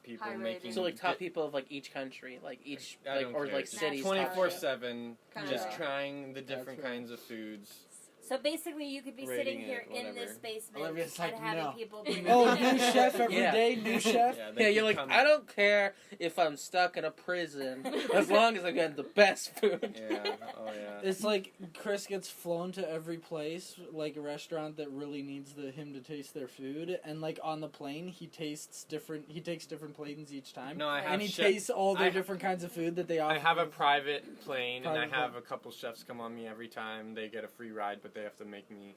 Speaker 3: people
Speaker 2: High
Speaker 3: making.
Speaker 2: rating.
Speaker 6: So like top people of like each country, like each
Speaker 3: I
Speaker 6: like
Speaker 3: don't
Speaker 6: or
Speaker 3: care.
Speaker 6: like cities. top
Speaker 3: 24/7,
Speaker 2: Kinda
Speaker 3: just
Speaker 2: right.
Speaker 3: trying the different
Speaker 5: right.
Speaker 3: kinds of foods.
Speaker 4: So basically, you could be sitting
Speaker 3: Rating
Speaker 4: here
Speaker 3: it,
Speaker 4: in this
Speaker 3: whatever.
Speaker 4: basement
Speaker 8: Olivia's
Speaker 4: and
Speaker 8: like,
Speaker 4: having
Speaker 8: no.
Speaker 4: people be
Speaker 5: Oh, new chef every day,
Speaker 6: Yeah.
Speaker 5: new chef.
Speaker 3: Yeah,
Speaker 6: Yeah,
Speaker 3: they
Speaker 6: you're
Speaker 3: could
Speaker 6: like,
Speaker 3: come-
Speaker 6: I don't care if I'm stuck in a prison as long as I get the best food.
Speaker 3: Yeah. Oh yeah.
Speaker 5: It's like Chris gets flown to every place, like a restaurant that really needs him to taste their food, and like on the plane, he takes different planes each time,
Speaker 3: No, I have
Speaker 5: and he
Speaker 3: chef-
Speaker 5: tastes all their
Speaker 3: I-
Speaker 5: different kinds of food that they offer.
Speaker 3: I have a private plane, and I
Speaker 5: Private
Speaker 3: have a couple chefs come on me every time. They get a free ride, but they have to make me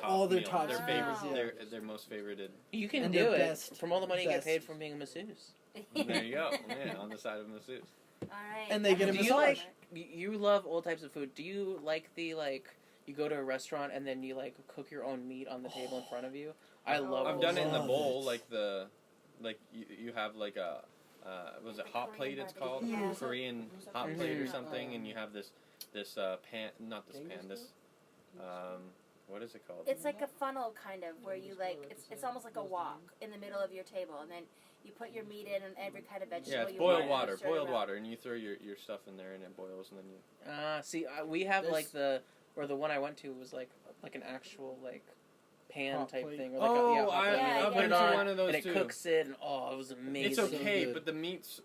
Speaker 5: all their
Speaker 3: meal,
Speaker 5: top
Speaker 3: their
Speaker 4: favorites,
Speaker 3: favorite,
Speaker 5: yeah.
Speaker 3: their most favorited.
Speaker 6: You can
Speaker 5: And
Speaker 6: do
Speaker 5: they're
Speaker 6: it
Speaker 5: best.
Speaker 6: from all the money you get
Speaker 5: Best.
Speaker 6: paid from being a masseuse.
Speaker 3: There you go. Yeah, on the side of masseuse.
Speaker 4: Alright.
Speaker 5: And they get a
Speaker 6: Do you
Speaker 5: massage.
Speaker 6: like? You love all types of food. Do you like the like? You go to a restaurant and then you like cook your own meat on the table in front of you. I love.
Speaker 3: I've
Speaker 6: those.
Speaker 3: done it in the
Speaker 5: Love
Speaker 3: bowl,
Speaker 5: it.
Speaker 3: like you have like a was it hot plate? It's called
Speaker 4: Yeah.
Speaker 3: Korean hot
Speaker 6: Mhm.
Speaker 3: plate or something, and you have this pan, not this pan, this what is it called?
Speaker 4: It's like a funnel kind of where you like it's almost like a wok in the middle of your table, and then you put your meat in and every kind of vegetable.
Speaker 3: Yeah, it's
Speaker 4: you
Speaker 3: boiled
Speaker 4: want,
Speaker 3: water,
Speaker 4: and you stir it around.
Speaker 3: and you throw your stuff in there, and it boils, and then you.
Speaker 6: See, we have
Speaker 8: There's-
Speaker 6: like the one I went to was like an actual like pan
Speaker 5: Hot
Speaker 6: type
Speaker 5: plate.
Speaker 6: thing. Or like
Speaker 3: Oh,
Speaker 6: hot plate.
Speaker 4: Yeah,
Speaker 3: I've
Speaker 4: yeah,
Speaker 3: been
Speaker 4: yeah.
Speaker 3: to one of those
Speaker 6: and it
Speaker 3: too.
Speaker 6: cooks it, and oh, it was amazing.
Speaker 3: It's okay,
Speaker 5: good.
Speaker 3: but the meat's.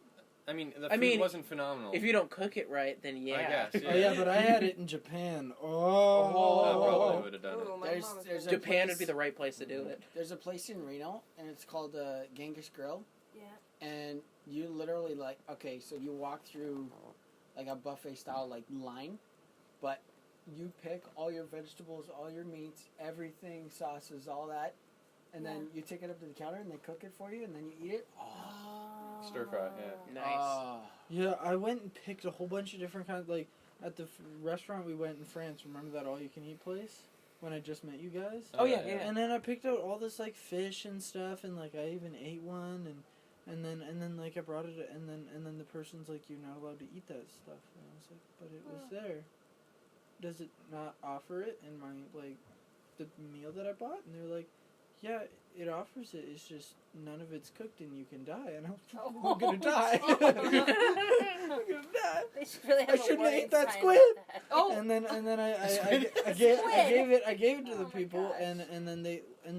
Speaker 3: I mean, the
Speaker 6: I
Speaker 3: food
Speaker 6: mean,
Speaker 3: wasn't phenomenal.
Speaker 6: If you don't cook it right, then yeah.
Speaker 3: guess,
Speaker 5: Oh yeah, but I had it in Japan.
Speaker 3: I
Speaker 5: Oh,
Speaker 3: probably would have done it.
Speaker 2: Ooh, my
Speaker 8: There's-
Speaker 2: mom was
Speaker 8: there's
Speaker 2: gonna-
Speaker 8: a
Speaker 6: Japan
Speaker 8: place-
Speaker 6: would be the right place to do it.
Speaker 8: There's a place in Reno, and it's called Genghis Grill.
Speaker 4: Yeah.
Speaker 8: And you literally like, okay, so you walk through like a buffet style like line, but you pick all your vegetables, all your meats, everything, sauces, all that, and then you take it up to the counter and they cook it for you, and then you eat it. Oh,
Speaker 3: Stir fry, yeah.
Speaker 6: Nice.
Speaker 8: Ah.
Speaker 5: yeah. I went and picked a whole bunch of different kinds. Like at the restaurant we went in France. Remember that all-you-can-eat place when I just met you guys?
Speaker 6: Oh, yeah, yeah.
Speaker 5: And then I picked out all this like fish and stuff, and like I even ate one, and then like I brought it, and then the person's like, you're not allowed to eat that stuff, and I was like, but it was there. Does it not offer it in my like the meal that I bought? And they're like, yeah, it offers it. It's just none of it's cooked, and you can die. And I'm gonna die. I'm gonna die.
Speaker 4: They should really have
Speaker 5: I
Speaker 4: a
Speaker 5: shouldn't have
Speaker 4: warning
Speaker 5: ate that
Speaker 4: sign
Speaker 5: squid.
Speaker 4: about that.
Speaker 2: Oh,
Speaker 5: And then I
Speaker 4: Squid.
Speaker 5: gave it to the
Speaker 4: Oh my
Speaker 5: people,
Speaker 4: gosh.
Speaker 5: and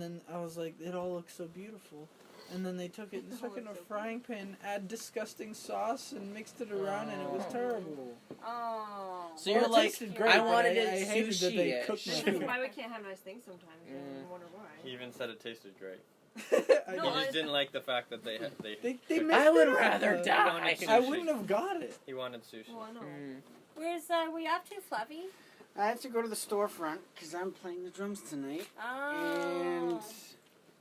Speaker 5: then I was like, it all looks so beautiful. And then they took it and stuck it in a frying pan, add disgusting sauce, and mixed it around, and it was terrible.
Speaker 4: Oh.
Speaker 6: So
Speaker 5: Well,
Speaker 6: you're
Speaker 5: it
Speaker 6: like,
Speaker 5: tasted great,
Speaker 6: I
Speaker 5: but
Speaker 6: wanted
Speaker 5: I
Speaker 6: it
Speaker 5: hated that they
Speaker 6: sushi-ish.
Speaker 5: cooked my
Speaker 2: this
Speaker 5: food.
Speaker 2: is why we can't have nice things sometimes.
Speaker 6: Mm.
Speaker 2: I wonder why.
Speaker 3: He even said it tasted great.
Speaker 5: I,
Speaker 2: No,
Speaker 3: He
Speaker 2: I-
Speaker 3: just didn't like the fact that they
Speaker 5: they
Speaker 3: cooked
Speaker 5: messed
Speaker 6: I would
Speaker 5: it up,
Speaker 6: rather
Speaker 5: though.
Speaker 6: die.
Speaker 5: I wouldn't have got it.
Speaker 3: He wanted sushi.
Speaker 2: Well, I know.
Speaker 6: Mm.
Speaker 4: Where's we off to, Fluffy?
Speaker 8: I had to go to the storefront because I'm playing the drums tonight,
Speaker 4: Oh.
Speaker 8: and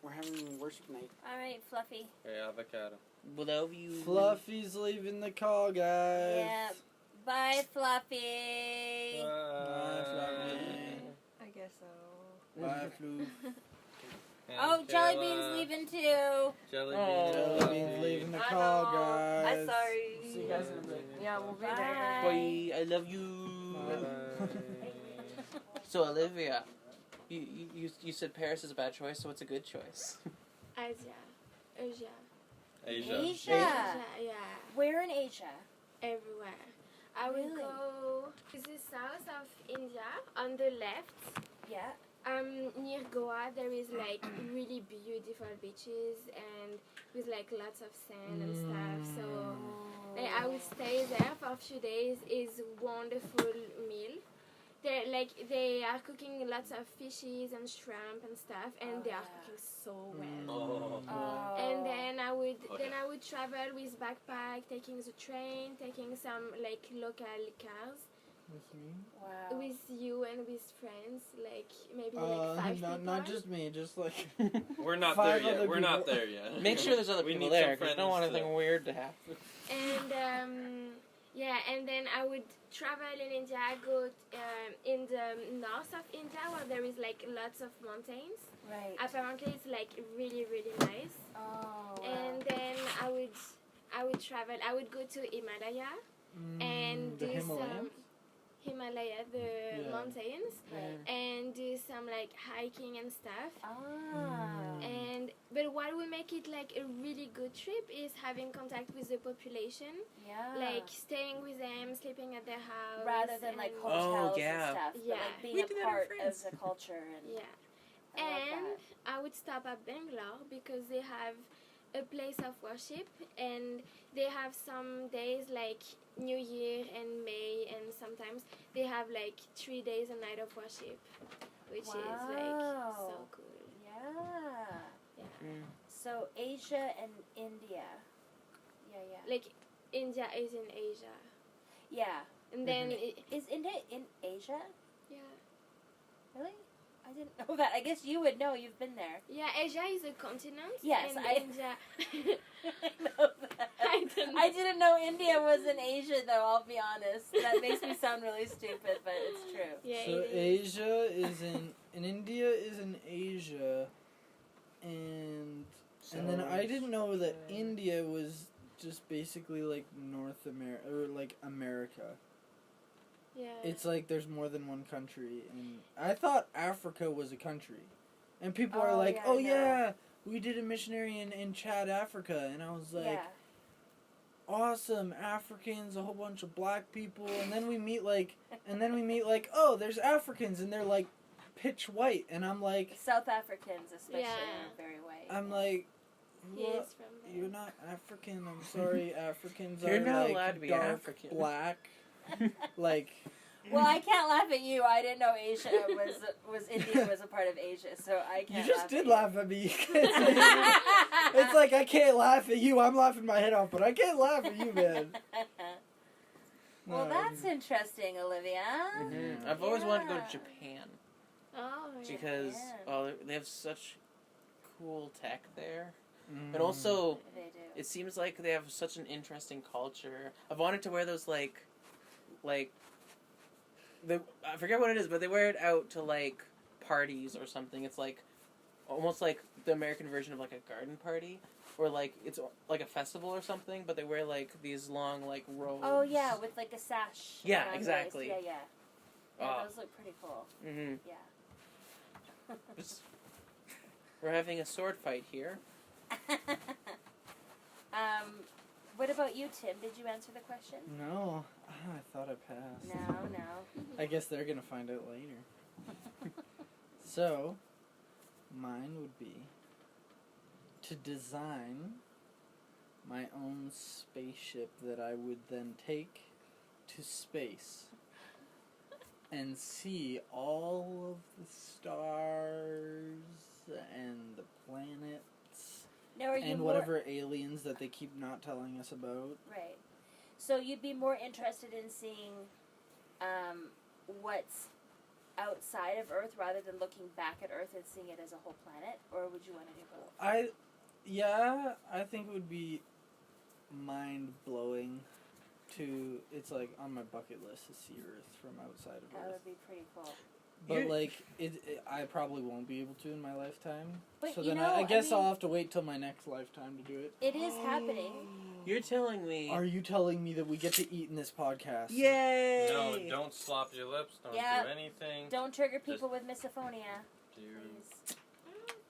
Speaker 8: we're having worship night.
Speaker 4: All right, Fluffy.
Speaker 3: Hey, avocado.
Speaker 6: Love you.
Speaker 5: Fluffy's leaving the call, guys.
Speaker 4: Yeah. Bye, Fluffy.
Speaker 5: Bye, Fluffy.
Speaker 2: I guess so.
Speaker 5: Bye, Flu.
Speaker 4: Oh, Jelly Bean's leaving too.
Speaker 3: Jelly
Speaker 6: Oh.
Speaker 3: beans.
Speaker 5: Jelly Bean's leaving the
Speaker 2: I
Speaker 5: call,
Speaker 2: know.
Speaker 5: guys.
Speaker 2: I'm sorry.
Speaker 8: See you guys in a bit.
Speaker 2: Yeah, we'll be
Speaker 4: Bye.
Speaker 2: there.
Speaker 6: Bye. I love you.
Speaker 3: Bye-bye.
Speaker 6: So Olivia, you said Paris is a bad choice, so it's a good choice.
Speaker 7: Asia.
Speaker 3: Asia.
Speaker 4: Asia.
Speaker 7: Yeah.
Speaker 4: Where in Asia?
Speaker 7: Everywhere. I will
Speaker 4: Really?
Speaker 7: go to the south of India on the left.
Speaker 4: Yeah.
Speaker 7: Near Goa, there is like really beautiful beaches and with like lots of sand and stuff. So like, I will stay there for a few days. It's wonderful meal. they are cooking lots of fishes and shrimp and stuff, and they are cooking so well. And then I would travel with backpack, taking the train, taking some like local cars.
Speaker 5: With me?
Speaker 4: Wow.
Speaker 7: With you and with friends, like maybe like 5 people.
Speaker 5: Not just me, just like
Speaker 3: We're not
Speaker 5: 5
Speaker 3: there yet.
Speaker 5: other
Speaker 3: We're not
Speaker 5: people.
Speaker 3: there yet.
Speaker 6: Make sure there's other
Speaker 3: We
Speaker 6: people
Speaker 3: need some
Speaker 6: there, because you don't want
Speaker 3: friends
Speaker 6: anything weird to happen.
Speaker 7: And and then I would travel in India, go in the north of India where there is like lots of mountains.
Speaker 4: Right.
Speaker 7: Apparently it's like really, really nice.
Speaker 4: Oh.
Speaker 7: And then I would travel. I would go to Himalaya and
Speaker 5: the
Speaker 7: do some
Speaker 5: Himalayas?
Speaker 7: Himalaya, the mountains,
Speaker 4: Right.
Speaker 7: and do some like hiking and stuff. But what will make it like a really good trip is having contact with the population,
Speaker 4: Yeah.
Speaker 7: like staying with them, sleeping at their house,
Speaker 4: rather than like
Speaker 7: and-
Speaker 4: hotels
Speaker 6: yeah.
Speaker 4: and stuff,
Speaker 7: Yeah.
Speaker 4: but like being
Speaker 6: We
Speaker 4: a
Speaker 6: do that in
Speaker 4: part of
Speaker 6: France.
Speaker 4: the culture. And
Speaker 7: yeah.
Speaker 4: I love
Speaker 7: And
Speaker 4: that.
Speaker 7: I would stop at Bangalore because they have a place of worship, and they have some days like New Year and May, and sometimes they have like 3 days a night of worship, which is like so
Speaker 4: Wow.
Speaker 7: cool.
Speaker 4: Yeah.
Speaker 6: Mm.
Speaker 4: So Asia and India. Yeah.
Speaker 7: Like India is in Asia,
Speaker 4: Yeah.
Speaker 7: and then
Speaker 4: Is India in Asia?
Speaker 7: yeah.
Speaker 4: Really? I didn't know that. I guess you would know. You've been there.
Speaker 7: Yeah, Asia is a continent.
Speaker 4: Yes,
Speaker 7: and India.
Speaker 4: I know that. I didn't know India was in Asia, though. I'll be honest. That makes me sound really stupid, but it's true.
Speaker 7: Yeah,
Speaker 5: So
Speaker 7: it is.
Speaker 5: Asia is in India is in Asia, and then I didn't know that India was just basically like North America or like America.
Speaker 7: Yeah.
Speaker 5: It's like there's more than one country, and I thought Africa was a country, and people are
Speaker 4: Oh,
Speaker 5: like,
Speaker 4: yeah,
Speaker 5: "Oh
Speaker 4: I know.
Speaker 5: yeah, we did a missionary in Chad, Africa," and I was like,
Speaker 4: Yeah.
Speaker 5: "Awesome, Africans, a whole bunch of black people," and then we meet like, oh, there's Africans, and they're like pitch white, and I'm like,
Speaker 4: South Africans, especially,
Speaker 7: Yeah.
Speaker 4: are very white.
Speaker 5: I'm like,
Speaker 7: He
Speaker 5: what?
Speaker 7: is from there.
Speaker 5: You're not African. I'm sorry, Africans
Speaker 6: You're
Speaker 5: are
Speaker 6: not
Speaker 5: like
Speaker 6: allowed to be
Speaker 5: dark
Speaker 6: African.
Speaker 5: black, like.
Speaker 4: Well, I can't laugh at you. I didn't know Asia was India was a part of Asia, so I
Speaker 5: You
Speaker 4: can't.
Speaker 5: just did
Speaker 4: at
Speaker 5: laugh at me. It's like I can't laugh at you. I'm laughing my head off, but I can't laugh at you, man.
Speaker 4: Well,
Speaker 5: No,
Speaker 4: that's interesting, Olivia.
Speaker 6: Mhm. I've always wanted to go to
Speaker 4: Yeah.
Speaker 6: Japan
Speaker 7: Oh, yeah.
Speaker 6: because
Speaker 4: Japan.
Speaker 6: they have such cool tech there,
Speaker 5: Mm.
Speaker 6: but also
Speaker 4: They do.
Speaker 6: it seems like they have such an interesting culture. I've wanted to wear those like I forget what it is, but they wear it out to like parties or something. It's like almost like the American version of like a garden party, or like it's like a festival or something. But they wear like these long like robes.
Speaker 4: Oh yeah, with like a sash.
Speaker 6: Yeah,
Speaker 4: around the waist.
Speaker 6: exactly.
Speaker 4: Yeah. Yeah,
Speaker 6: Ah.
Speaker 4: those look pretty cool.
Speaker 6: Mm-hmm.
Speaker 4: Yeah.
Speaker 6: We're having a sword fight here.
Speaker 4: What about you, Tim? Did you answer the question?
Speaker 5: No, I thought I passed.
Speaker 4: No.
Speaker 5: I guess they're gonna find out later. So, mine would be to design my own spaceship that I would then take to space and see all of the stars and the planets
Speaker 4: Now, are you
Speaker 5: and
Speaker 4: more,
Speaker 5: whatever aliens that they keep not telling us about.
Speaker 4: Right. So you'd be more interested in seeing what's outside of Earth rather than looking back at Earth and seeing it as a whole planet, or would you want to do both?
Speaker 5: I think it would be mind blowing to, it's like on my bucket list to see Earth from outside of
Speaker 4: That
Speaker 5: Earth.
Speaker 4: would be pretty cool.
Speaker 5: But like I probably won't be able to in my lifetime.
Speaker 4: But
Speaker 5: so
Speaker 4: you
Speaker 5: then
Speaker 4: know,
Speaker 5: I guess
Speaker 4: I mean-
Speaker 5: I'll have to wait till my next lifetime to do it.
Speaker 4: It is happening.
Speaker 6: You're telling me?
Speaker 5: Are you telling me that we get to eat in this podcast?
Speaker 6: Yay!
Speaker 3: No, don't slop your lips. Don't
Speaker 4: Yeah.
Speaker 3: do anything.
Speaker 4: Don't trigger people with misophonia,
Speaker 3: Dude,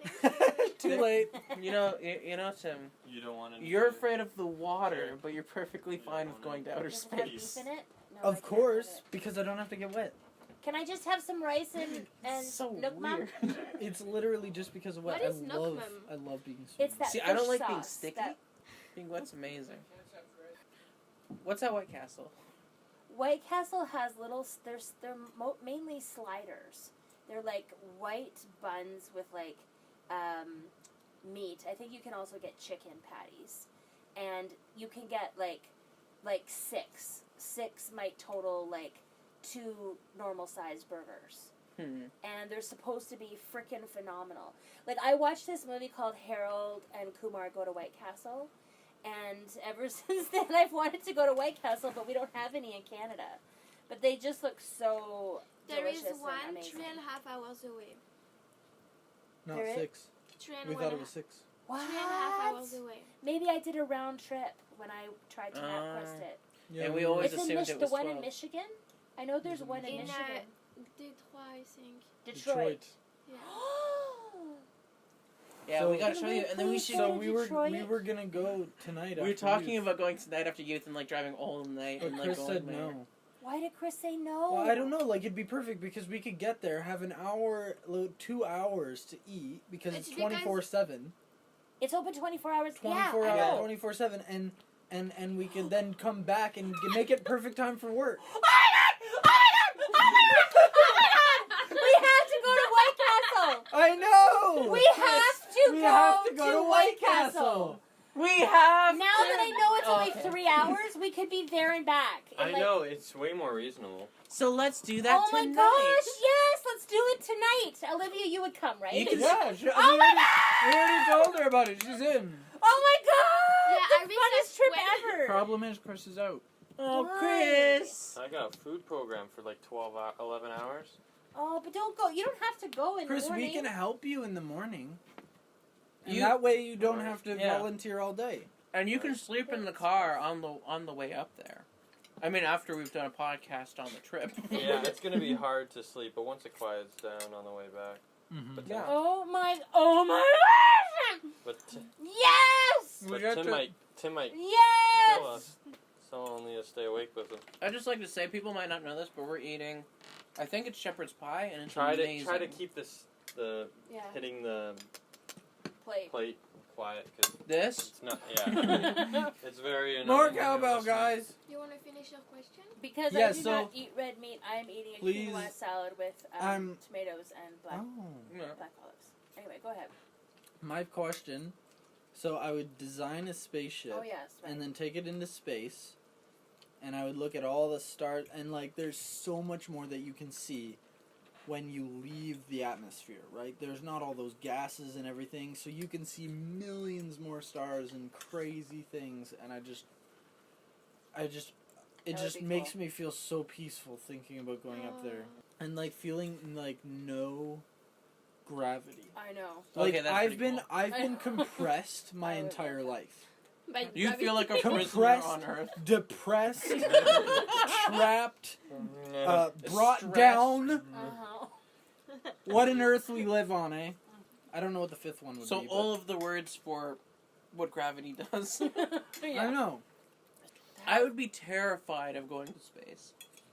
Speaker 4: please.
Speaker 5: Too late.
Speaker 6: You know, Tim.
Speaker 3: you don't want to.
Speaker 6: You're afraid of the water, but you're perfectly fine with going to outer
Speaker 4: Does it have beef
Speaker 6: space.
Speaker 4: in it? No, I
Speaker 5: Of
Speaker 4: can't
Speaker 5: course,
Speaker 4: have it.
Speaker 5: because I don't have to get wet.
Speaker 4: Can I just have some rice and
Speaker 6: So
Speaker 4: nook mum?
Speaker 6: weird.
Speaker 5: It's literally just because of wet.
Speaker 7: What is Nokmum?
Speaker 5: I love being sweet.
Speaker 4: It's that
Speaker 6: See, I don't
Speaker 4: fish
Speaker 6: like being
Speaker 4: sauce
Speaker 6: sticky.
Speaker 4: that-
Speaker 6: Being wet's amazing. What's at White Castle?
Speaker 4: White Castle has they're mainly sliders. They're like white buns with like meat. I think you can also get chicken patties, and you can get like six. Six might total like 2 normal sized burgers. And they're supposed to be freaking phenomenal. Like, I watched this movie called Harold and Kumar Go to White Castle, and ever since then I've wanted to go to White Castle, but we don't have any in Canada. But they just look so
Speaker 7: There is
Speaker 4: delicious
Speaker 7: one
Speaker 4: and amazing.
Speaker 7: 3.5 hours away.
Speaker 5: Not
Speaker 4: There is?
Speaker 5: 6. We thought it was 6.
Speaker 4: What?
Speaker 7: 3.5 hours away.
Speaker 4: Maybe I did a round trip when I tried to map quest it.
Speaker 5: Yeah,
Speaker 6: And we always
Speaker 4: It's in
Speaker 6: assumed it
Speaker 4: the
Speaker 6: was
Speaker 4: one
Speaker 6: 12.
Speaker 4: in Michigan? I know there's one in
Speaker 7: In
Speaker 4: Michigan.
Speaker 7: Detroit, I think.
Speaker 4: Detroit.
Speaker 7: Yeah.
Speaker 6: Yeah,
Speaker 5: So-
Speaker 6: we gotta show you, and then we should.
Speaker 5: So
Speaker 4: to
Speaker 5: we were
Speaker 4: Detroit?
Speaker 5: gonna go tonight.
Speaker 6: We were
Speaker 5: after
Speaker 6: talking
Speaker 5: youth.
Speaker 6: about going tonight after youth and like driving all night
Speaker 5: But
Speaker 6: and like
Speaker 5: Chris
Speaker 6: going
Speaker 5: said
Speaker 6: there.
Speaker 5: no.
Speaker 4: Why did Chris say no?
Speaker 5: Well, I don't know. Like, it'd be perfect because we could get there, have an hour, 2 hours to eat because
Speaker 7: It's
Speaker 5: it's
Speaker 7: because-
Speaker 5: 24/7.
Speaker 4: It's open 24 hours.
Speaker 5: 24
Speaker 4: yeah, I
Speaker 5: hours,
Speaker 4: know.
Speaker 5: 24/7, and we could then come back and make it perfect time for work.
Speaker 4: Oh my god! We have to go to White Castle!
Speaker 5: I know.
Speaker 4: We have to
Speaker 5: We
Speaker 4: go
Speaker 5: have to go
Speaker 4: to White Castle!
Speaker 6: We have.
Speaker 4: Now that I know it's only
Speaker 6: Okay.
Speaker 4: 3 hours, we could be there and back. in,
Speaker 3: I
Speaker 4: like-
Speaker 3: know, it's way more reasonable.
Speaker 6: So let's do that
Speaker 4: Oh my
Speaker 6: tonight.
Speaker 4: gosh, yes, let's do it tonight. Olivia, you would come, right?
Speaker 6: You can-
Speaker 5: Yeah,
Speaker 4: Oh my
Speaker 5: we already told her about it. She's in.
Speaker 4: Oh my god!
Speaker 7: Yeah, I
Speaker 4: the funnest trip
Speaker 7: researched
Speaker 4: ever!
Speaker 5: Problem is, Chris is out.
Speaker 6: Oh,
Speaker 4: Why?
Speaker 6: Chris.
Speaker 3: I got a food program for like 11 hours.
Speaker 4: Oh, but don't go. You don't have to go in
Speaker 5: Chris,
Speaker 4: the morning.
Speaker 5: we can help you in the morning. And
Speaker 6: You-
Speaker 5: that way you don't have to
Speaker 6: Yeah.
Speaker 5: volunteer all day.
Speaker 6: And you can sleep in the car on the way up there. I mean, after we've done a podcast on the trip.
Speaker 3: Yeah, it's gonna be hard to sleep, but once it quiets down on the way back.
Speaker 5: Mm-hmm.
Speaker 3: But
Speaker 6: Yeah.
Speaker 4: Oh my gosh!
Speaker 3: But
Speaker 4: Yes!
Speaker 5: We
Speaker 3: but
Speaker 5: got
Speaker 3: Tim
Speaker 5: to-
Speaker 3: might kill
Speaker 4: Yes!
Speaker 3: us. So I'll need to stay awake with him.
Speaker 6: I'd just like to say, people might not know this, but we're eating. I think it's shepherd's pie, and it's
Speaker 3: Try
Speaker 6: amazing.
Speaker 3: to keep the
Speaker 4: Yeah.
Speaker 3: hitting the
Speaker 4: Plate.
Speaker 3: plate quiet because
Speaker 6: This.
Speaker 3: it's not. Yeah, it's very annoying.
Speaker 5: More
Speaker 3: when you're
Speaker 5: cowbell,
Speaker 3: listening.
Speaker 5: guys.
Speaker 7: You want to finish your question?
Speaker 4: Because
Speaker 5: Yeah,
Speaker 4: I do
Speaker 5: so-
Speaker 4: not eat red meat, I am eating a
Speaker 5: Please,
Speaker 4: quinoa salad with
Speaker 5: I'm-
Speaker 4: tomatoes and black
Speaker 6: Yeah.
Speaker 4: olives. Anyway, go ahead.
Speaker 5: My question. So I would design a spaceship
Speaker 4: Oh yes. Right.
Speaker 5: and then take it into space, and I would look at all the stars, and like there's so much more that you can see when you leave the atmosphere, right? There's not all those gases and everything, so you can see millions more stars and crazy things, and it
Speaker 4: That
Speaker 5: just
Speaker 4: would be
Speaker 5: makes
Speaker 4: cool.
Speaker 5: me feel so peaceful thinking about going up there and like feeling like no gravity.
Speaker 4: I know.
Speaker 5: Like
Speaker 6: Okay, that's
Speaker 5: I've
Speaker 6: pretty
Speaker 5: been
Speaker 6: cool.
Speaker 5: I've been compressed my
Speaker 4: I would
Speaker 5: entire
Speaker 4: love that.
Speaker 5: life.
Speaker 7: But
Speaker 6: You feel like a prisoner
Speaker 5: Compressed.
Speaker 6: on Earth.
Speaker 5: Depressed, trapped, brought
Speaker 6: Stressed.
Speaker 5: down.
Speaker 4: Uh-huh.
Speaker 5: What an earth we live on, eh? I don't know what the fifth one would
Speaker 6: So
Speaker 5: be.
Speaker 6: all of the words for what gravity does.
Speaker 5: I know.
Speaker 6: I would be terrified of going to space.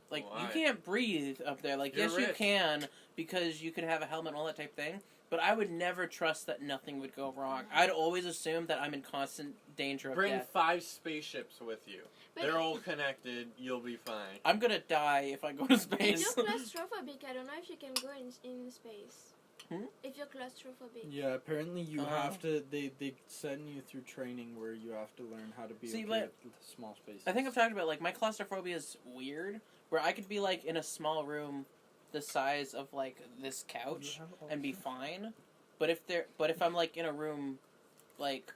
Speaker 6: Like, you
Speaker 3: Why?
Speaker 6: can't breathe up there. Like,
Speaker 3: You're
Speaker 6: yes, you
Speaker 3: rich.
Speaker 6: can, because you can have a helmet and all that type thing. But I would never trust that nothing would go wrong. I'd always assume that I'm in constant danger of
Speaker 3: Bring
Speaker 6: death.
Speaker 3: 5 spaceships with you.
Speaker 7: But
Speaker 3: They're all connected. You'll be fine.
Speaker 6: I'm gonna die if I go to
Speaker 7: if
Speaker 6: space.
Speaker 7: you're claustrophobic, I don't know if you can go in space.
Speaker 6: Hmm?
Speaker 7: If you're claustrophobic.
Speaker 5: Yeah, apparently you
Speaker 6: Uh-huh.
Speaker 5: have to. They send you through training where you have to learn how to be
Speaker 6: See,
Speaker 5: okay
Speaker 6: but
Speaker 5: with small spaces.
Speaker 6: I think I've talked about, like, my claustrophobia is weird, where I could be, like, in a small room the size of, like, this couch and be fine. But if I'm, like, in a room, like,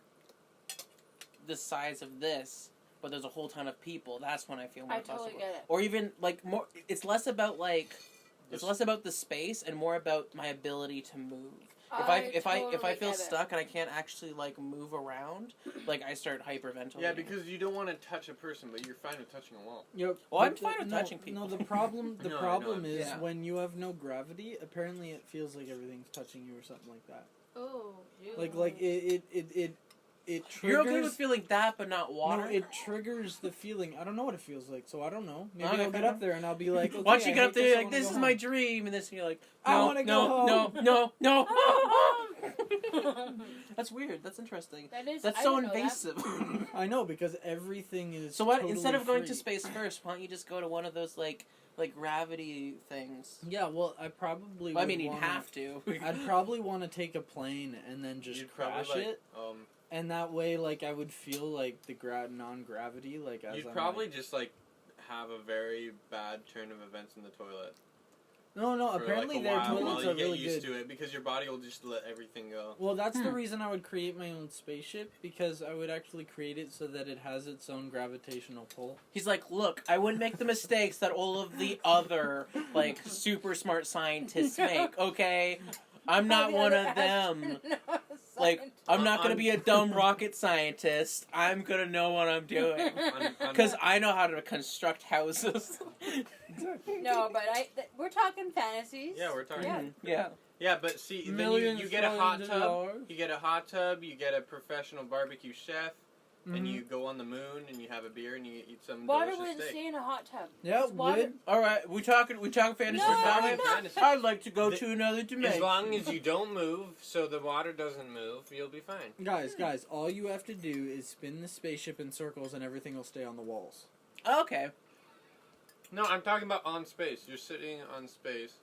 Speaker 6: the size of this, but there's a whole ton of people, that's when I feel more
Speaker 4: I totally
Speaker 6: claustrophobic.
Speaker 4: get it.
Speaker 6: Or even, like, more, it's less about, like, it's less about the space and more about my ability to move. If I
Speaker 4: totally
Speaker 6: feel
Speaker 4: get it.
Speaker 6: stuck and I can't actually, like, move around, like, I start hyperventilating.
Speaker 3: Yeah, because you don't want to touch a person, but you're fine with touching a wall.
Speaker 5: Yep.
Speaker 6: Well, I'm
Speaker 5: but
Speaker 6: fine with
Speaker 5: no,
Speaker 6: touching people.
Speaker 5: No, the problem
Speaker 3: No, I know,
Speaker 5: problem is
Speaker 6: yeah.
Speaker 5: when you have no gravity. Apparently, it feels like everything's touching you or something like that.
Speaker 7: Oh.
Speaker 5: Like it triggers.
Speaker 6: You're okay with feeling that, but not water?
Speaker 5: No, it triggers the feeling. I don't know what it feels like, so I don't know. Maybe
Speaker 6: Okay,
Speaker 5: I'll get
Speaker 6: fair
Speaker 5: up there and I'll be like, okay,
Speaker 6: Once you
Speaker 5: I
Speaker 6: get up
Speaker 5: hate
Speaker 6: there, you're
Speaker 5: I
Speaker 6: like,
Speaker 5: wanna
Speaker 6: this
Speaker 5: go
Speaker 6: is
Speaker 5: home.
Speaker 6: my dream, and this, and you're like,
Speaker 5: I
Speaker 6: no,
Speaker 5: wanna go
Speaker 6: no,
Speaker 5: home.
Speaker 6: no, no, no. That's weird. That's interesting.
Speaker 4: That is.
Speaker 6: That's
Speaker 4: I
Speaker 6: so
Speaker 4: didn't know that.
Speaker 6: invasive.
Speaker 5: I know, because everything is.
Speaker 6: So what?
Speaker 5: Totally
Speaker 6: Instead of going
Speaker 5: free.
Speaker 6: to space first, why don't you just go to one of those like gravity things?
Speaker 5: Yeah, well, I probably.
Speaker 6: Well, I
Speaker 5: would
Speaker 6: mean, you'd
Speaker 5: wanna-
Speaker 6: have to.
Speaker 5: I'd probably want to take a plane and then just
Speaker 3: You'd
Speaker 5: crash
Speaker 3: probably,
Speaker 5: it, and that way, like, I would feel like the non-gravity, like as
Speaker 3: you'd
Speaker 5: I'm,
Speaker 3: probably
Speaker 5: like...
Speaker 3: just like have a very bad turn of events in the toilet.
Speaker 5: No,
Speaker 3: For,
Speaker 5: apparently
Speaker 3: like, a
Speaker 5: their
Speaker 3: while
Speaker 5: toilets
Speaker 3: while
Speaker 5: are
Speaker 3: you
Speaker 5: really
Speaker 3: get used
Speaker 5: good.
Speaker 3: to it because your body will just let everything go.
Speaker 5: Well, that's the reason I would create my own spaceship, because I would actually create it so that it has its own gravitational pull.
Speaker 6: He's like, look, I wouldn't make the mistakes that all of the other like super smart scientists make. Okay, I'm not one of them. Like, I'm not gonna be a dumb rocket scientist. I'm gonna know what I'm doing. Because I know how to construct houses.
Speaker 4: No, but we're talking fantasies.
Speaker 3: Yeah, we're talking.
Speaker 4: Yeah.
Speaker 6: Yeah.
Speaker 3: Yeah, but see, then
Speaker 5: Millions
Speaker 3: you get a hot
Speaker 5: of
Speaker 3: tub.
Speaker 5: dollars.
Speaker 3: You get a hot tub. You get a professional barbecue chef, and
Speaker 5: Mhm.
Speaker 3: you go on the moon and you have a beer and you eat some
Speaker 4: Water
Speaker 3: delicious
Speaker 4: wouldn't
Speaker 3: steak.
Speaker 4: stay in a hot tub.
Speaker 5: Yeah,
Speaker 4: It's water.
Speaker 5: would.
Speaker 6: All right, we talking fantasy
Speaker 4: No,
Speaker 6: now.
Speaker 4: no.
Speaker 3: Fantasy.
Speaker 6: I'd like to go to another dimension.
Speaker 3: As long as you don't move, so the water doesn't move, you'll be fine.
Speaker 5: Guys, all you have to do is spin the spaceship in circles and everything will stay on the walls.
Speaker 6: Okay.
Speaker 3: No, I'm talking about on space. You're sitting on space.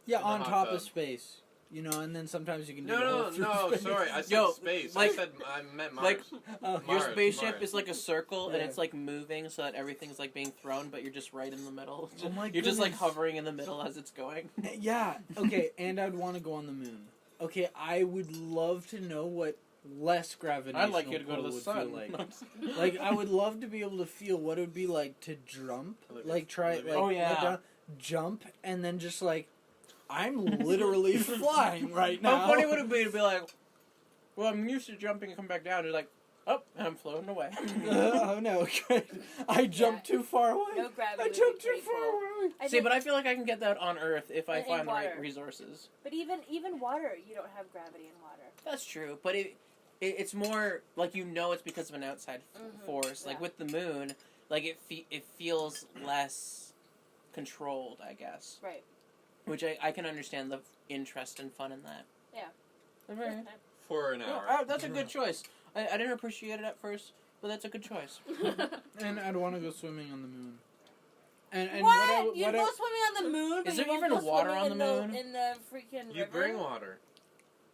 Speaker 5: Yeah,
Speaker 3: In the
Speaker 5: on
Speaker 3: hot
Speaker 5: top
Speaker 3: tub.
Speaker 5: of space. You know, and then sometimes you can do the
Speaker 3: No,
Speaker 5: whole
Speaker 3: no,
Speaker 5: through
Speaker 3: no.
Speaker 5: space.
Speaker 3: Sorry, I said
Speaker 6: Yo,
Speaker 3: space.
Speaker 6: like-
Speaker 3: I meant Mars.
Speaker 6: like,
Speaker 5: Oh,
Speaker 6: Your
Speaker 3: Mars,
Speaker 6: spaceship
Speaker 3: Mars.
Speaker 6: is like a circle, and
Speaker 5: Yeah.
Speaker 6: it's like moving so that everything's like being thrown, but you're just right in the middle.
Speaker 5: Oh my
Speaker 6: You're just like
Speaker 5: goodness.
Speaker 6: hovering in the middle as it's going.
Speaker 5: Yeah, okay, and I'd want to go on the moon. Okay, I would love to know what less gravitational
Speaker 6: I'd like you to go to
Speaker 5: pull
Speaker 6: the
Speaker 5: would
Speaker 6: sun.
Speaker 5: feel like. Like, I would love to be able to feel what it would be like to jump. Like, try it. Like,
Speaker 6: Oh, yeah.
Speaker 5: let down, jump, and then just like, I'm literally flying right now.
Speaker 6: How funny would it be to be like, well, I'm used to jumping and come back down. You're like, oh, I'm floating away.
Speaker 5: Oh no, I jumped too far away.
Speaker 4: No gravity.
Speaker 5: I
Speaker 4: would be
Speaker 5: jumped too
Speaker 4: pretty
Speaker 5: far
Speaker 4: cool.
Speaker 5: away.
Speaker 6: See, but I feel like I can get that on Earth if I
Speaker 4: In
Speaker 6: find the right
Speaker 4: water.
Speaker 6: resources.
Speaker 4: But even water, you don't have gravity in water.
Speaker 6: That's true, but it's more like it's because of an outside force. Like
Speaker 4: yeah.
Speaker 6: with the moon, like it feels less controlled, I guess.
Speaker 4: Right.
Speaker 6: Which I can understand the interest and fun in that.
Speaker 4: Yeah.
Speaker 6: Okay.
Speaker 3: For an
Speaker 6: No,
Speaker 3: hour.
Speaker 6: that's a good choice. I didn't appreciate it at first, but that's a good choice.
Speaker 5: And I'd want to go swimming on the moon. And
Speaker 4: What? You
Speaker 5: what
Speaker 4: go
Speaker 5: I-
Speaker 4: swimming on the moon? But
Speaker 6: Is
Speaker 4: you
Speaker 6: there
Speaker 4: won't
Speaker 6: even
Speaker 4: go
Speaker 6: water
Speaker 4: swimming
Speaker 6: on the moon?
Speaker 4: In the freaking
Speaker 3: You
Speaker 4: river?
Speaker 3: bring water.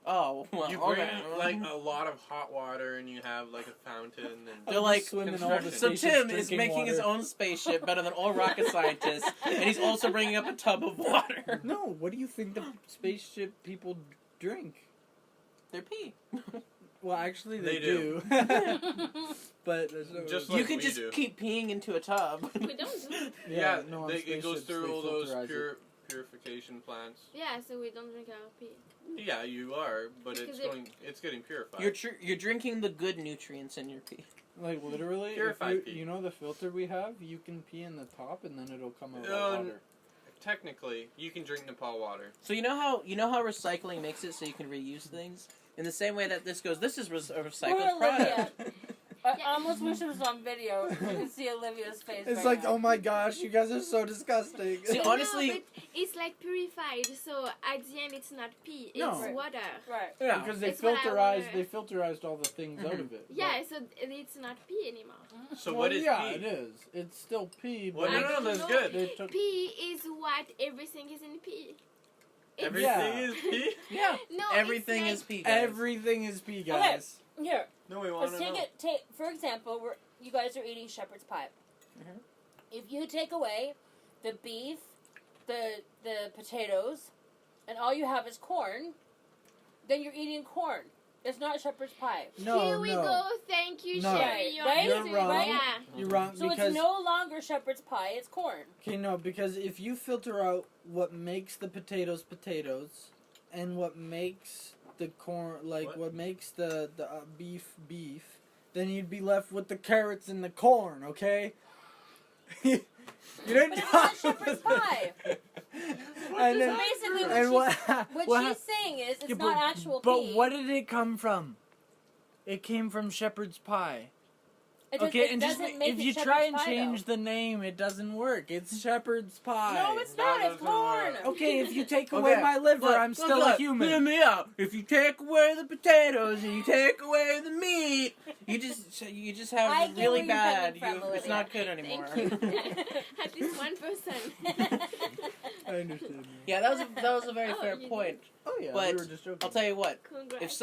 Speaker 6: Oh, well,
Speaker 3: You bring
Speaker 6: okay.
Speaker 3: like a lot of hot water, and you have like a fountain. And
Speaker 6: They're
Speaker 5: I'll
Speaker 6: like,
Speaker 5: just swim in all the
Speaker 6: So
Speaker 5: spaceships
Speaker 6: Tim is
Speaker 5: drinking
Speaker 6: making his
Speaker 5: water.
Speaker 6: own spaceship better than all rocket scientists, and he's also bringing up a tub of water.
Speaker 5: No, what do you think the spaceship people drink?
Speaker 6: They're pee.
Speaker 5: Well, actually,
Speaker 3: They
Speaker 5: they
Speaker 3: do.
Speaker 5: But there's no.
Speaker 3: Just
Speaker 6: You
Speaker 3: like
Speaker 6: can
Speaker 3: we
Speaker 6: just
Speaker 3: do.
Speaker 6: keep peeing into a tub.
Speaker 7: We don't do.
Speaker 3: Yeah,
Speaker 5: no, on
Speaker 3: it goes
Speaker 5: spaceships,
Speaker 3: through
Speaker 5: they
Speaker 3: all those
Speaker 5: filterize it.
Speaker 3: purification plants.
Speaker 7: Yeah, so we don't drink our pee.
Speaker 3: Yeah, you are, but
Speaker 7: Because
Speaker 3: it's getting purified.
Speaker 6: You're drinking the good nutrients in your pee.
Speaker 5: Like literally, if
Speaker 3: Purified pee.
Speaker 5: you know the filter we have, you can pee in the top and then it'll come out water.
Speaker 3: Technically, you can drink Nepal water.
Speaker 6: So you know how recycling makes it so you can reuse things. In the same way that this goes, this is a recycled
Speaker 4: Poor
Speaker 6: product.
Speaker 4: Olivia. I almost wish it was on video. You can see Olivia's face.
Speaker 5: It's
Speaker 4: right
Speaker 5: like,
Speaker 4: now.
Speaker 5: oh my gosh, you guys are so disgusting.
Speaker 6: See,
Speaker 7: No,
Speaker 6: honestly-
Speaker 7: but it's like purified, so at the end it's not pee, it's
Speaker 5: No.
Speaker 7: water.
Speaker 4: Right.
Speaker 6: Yeah.
Speaker 5: Because they
Speaker 7: It's what I
Speaker 5: filterized all the things out of it.
Speaker 7: Yeah, so it's not pee anymore.
Speaker 3: So
Speaker 5: Well,
Speaker 3: what is
Speaker 5: yeah,
Speaker 3: pee?
Speaker 5: it is. It's still pee,
Speaker 3: Well,
Speaker 5: but
Speaker 3: no,
Speaker 7: I
Speaker 3: no,
Speaker 7: don't
Speaker 3: that's
Speaker 7: know.
Speaker 3: good.
Speaker 5: they took.
Speaker 7: Pee is what everything is in pee. It's-
Speaker 3: Everything
Speaker 5: Yeah.
Speaker 3: is pee?
Speaker 6: Yeah.
Speaker 7: No,
Speaker 6: Everything
Speaker 7: it's
Speaker 6: is pee, guys.
Speaker 5: Everything is pee, guys.
Speaker 4: Here,
Speaker 3: No, we want
Speaker 4: let's
Speaker 3: to know.
Speaker 4: take for example, you guys are eating shepherd's pie.
Speaker 6: Mhm.
Speaker 4: If you take away the beef, the potatoes, and all you have is corn, then you're eating corn. It's not shepherd's pie.
Speaker 5: No,
Speaker 7: Here we
Speaker 5: no.
Speaker 7: go. Thank you,
Speaker 5: No.
Speaker 7: Sherry.
Speaker 4: Right?
Speaker 5: You're wrong.
Speaker 7: Yeah.
Speaker 5: You're wrong
Speaker 4: So
Speaker 5: because
Speaker 4: it's no longer shepherd's pie. It's corn.
Speaker 5: okay, no, because if you filter out what makes the potatoes potatoes, and what makes the corn, like what makes the beef beef, then you'd be left with the carrots and the corn. Okay. You didn't
Speaker 4: But it's
Speaker 5: talk
Speaker 4: not shepherd's pie.
Speaker 5: And
Speaker 4: So
Speaker 5: then,
Speaker 4: basically,
Speaker 5: and
Speaker 4: what
Speaker 5: what
Speaker 4: she's saying is it's
Speaker 5: Yeah,
Speaker 4: not actual
Speaker 5: but
Speaker 4: pea.
Speaker 5: what did it come from? It came from shepherd's pie. Okay, and just
Speaker 4: doesn't make
Speaker 5: if
Speaker 4: it
Speaker 5: you
Speaker 4: shepherd's
Speaker 5: try and
Speaker 4: pie,
Speaker 5: change
Speaker 4: though.
Speaker 5: the name, it doesn't work. It's shepherd's pie.
Speaker 4: No, it's not. It's
Speaker 3: doesn't
Speaker 4: corn.
Speaker 3: work.
Speaker 5: Okay, if you take away my liver,
Speaker 6: Look,
Speaker 5: I'm still a human.
Speaker 6: Hear me out. If you take away the potatoes and you take away the meat, you just
Speaker 4: I
Speaker 6: have
Speaker 4: get
Speaker 6: really
Speaker 4: where you're
Speaker 6: bad.
Speaker 4: coming from,
Speaker 6: It's
Speaker 4: Olivia.
Speaker 6: not good anymore.
Speaker 7: Thank you. At least one person.
Speaker 5: I understand.
Speaker 6: Yeah, that was a very
Speaker 7: Oh,
Speaker 6: fair
Speaker 7: you
Speaker 6: point.
Speaker 5: Oh yeah,
Speaker 6: But
Speaker 5: we were just joking.
Speaker 6: I'll tell you what.
Speaker 7: Congrats.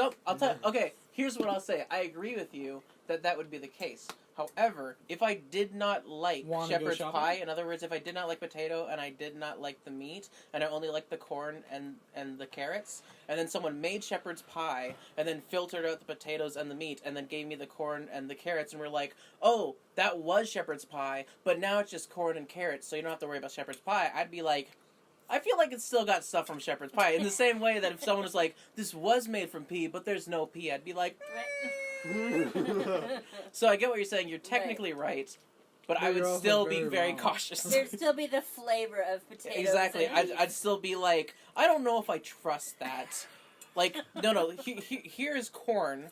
Speaker 6: Okay, here's what I'll say. I agree with you that would be the case. However, if I did not like
Speaker 5: Wanna go
Speaker 6: shepherd's
Speaker 5: shopping?
Speaker 6: pie, in other words, if I did not like potato and I did not like the meat and I only liked the corn and the carrots, and then someone made shepherd's pie and then filtered out the potatoes and the meat and then gave me the corn and the carrots and we're like, oh, that was shepherd's pie, but now it's just corn and carrots, so you don't have to worry about shepherd's pie, I'd be like, I feel like it's still got stuff from shepherd's pie. In the same way that if someone was like, this was made from pea, but there's no pea, I'd be like, so I get what you're saying. You're technically right, but
Speaker 5: But
Speaker 6: I
Speaker 5: you're
Speaker 6: would
Speaker 5: also
Speaker 6: still be
Speaker 5: very
Speaker 6: very
Speaker 5: wrong.
Speaker 6: cautious.
Speaker 4: There'd still be the flavor of potatoes.
Speaker 6: Exactly.
Speaker 4: and meat.
Speaker 6: I'd still be like, I don't know if I trust that. Like, no. Here's corn.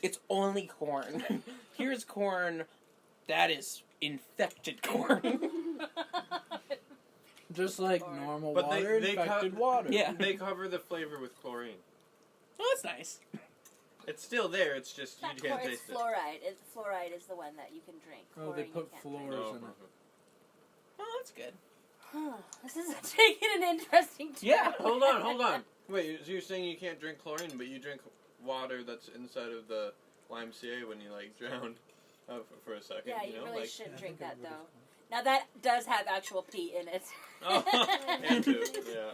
Speaker 6: It's only corn. Here's corn. That is infected corn.
Speaker 5: Just like normal
Speaker 3: But
Speaker 5: water,
Speaker 3: they
Speaker 5: infected
Speaker 3: cut-
Speaker 5: water.
Speaker 6: Yeah.
Speaker 3: They cover the flavor with chlorine.
Speaker 6: Oh, that's nice.
Speaker 3: It's still there. It's just
Speaker 4: It's not
Speaker 3: you can't
Speaker 4: chlor-
Speaker 3: taste
Speaker 4: it's fluoride. Fluoride is the one that you can drink.
Speaker 5: Oh, they
Speaker 4: Chlorine you
Speaker 5: put
Speaker 4: can't
Speaker 5: fluor-
Speaker 4: drink.
Speaker 3: it.
Speaker 5: in it.
Speaker 6: Oh, that's good.
Speaker 4: This is taking an interesting turn.
Speaker 6: Yeah.
Speaker 3: Hold on. Wait, so you're saying you can't drink chlorine, but you drink water that's inside of the YMCA when you like drown for a second?
Speaker 4: Yeah,
Speaker 3: you know?
Speaker 4: really
Speaker 3: like,
Speaker 4: shouldn't
Speaker 5: I
Speaker 4: drink
Speaker 5: think
Speaker 4: that
Speaker 5: everybody's
Speaker 4: though. Now that does have actual pee in it.
Speaker 3: Oh, and too, yeah.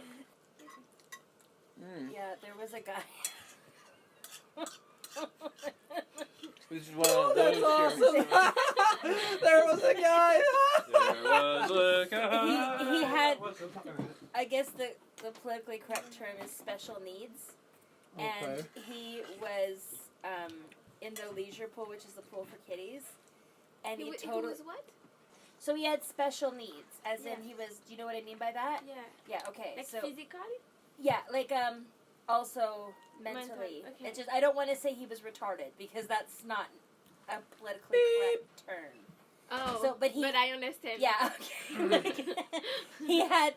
Speaker 6: Mm.
Speaker 4: Yeah, there was a guy.
Speaker 6: This is one
Speaker 5: Oh,
Speaker 6: of
Speaker 5: that's
Speaker 6: those
Speaker 5: awesome! There was a guy.
Speaker 3: There was a guy.
Speaker 4: He had, I guess the politically correct term is special needs, and
Speaker 5: Okay.
Speaker 4: he was in the leisure pool, which is the pool for kiddies, and he
Speaker 7: Who
Speaker 4: totally.
Speaker 7: was what?
Speaker 4: So he had special needs, as
Speaker 7: Yeah.
Speaker 4: in he was. Do you know what I mean by that?
Speaker 7: Yeah.
Speaker 4: Yeah. Okay.
Speaker 7: Like
Speaker 4: so
Speaker 7: physical?
Speaker 4: yeah, like also mentally.
Speaker 7: Mental, okay.
Speaker 4: It's just I don't want to say he was retarded because that's not a politically correct term.
Speaker 7: Oh.
Speaker 4: So, but
Speaker 7: I understand.
Speaker 4: Yeah. Okay. He had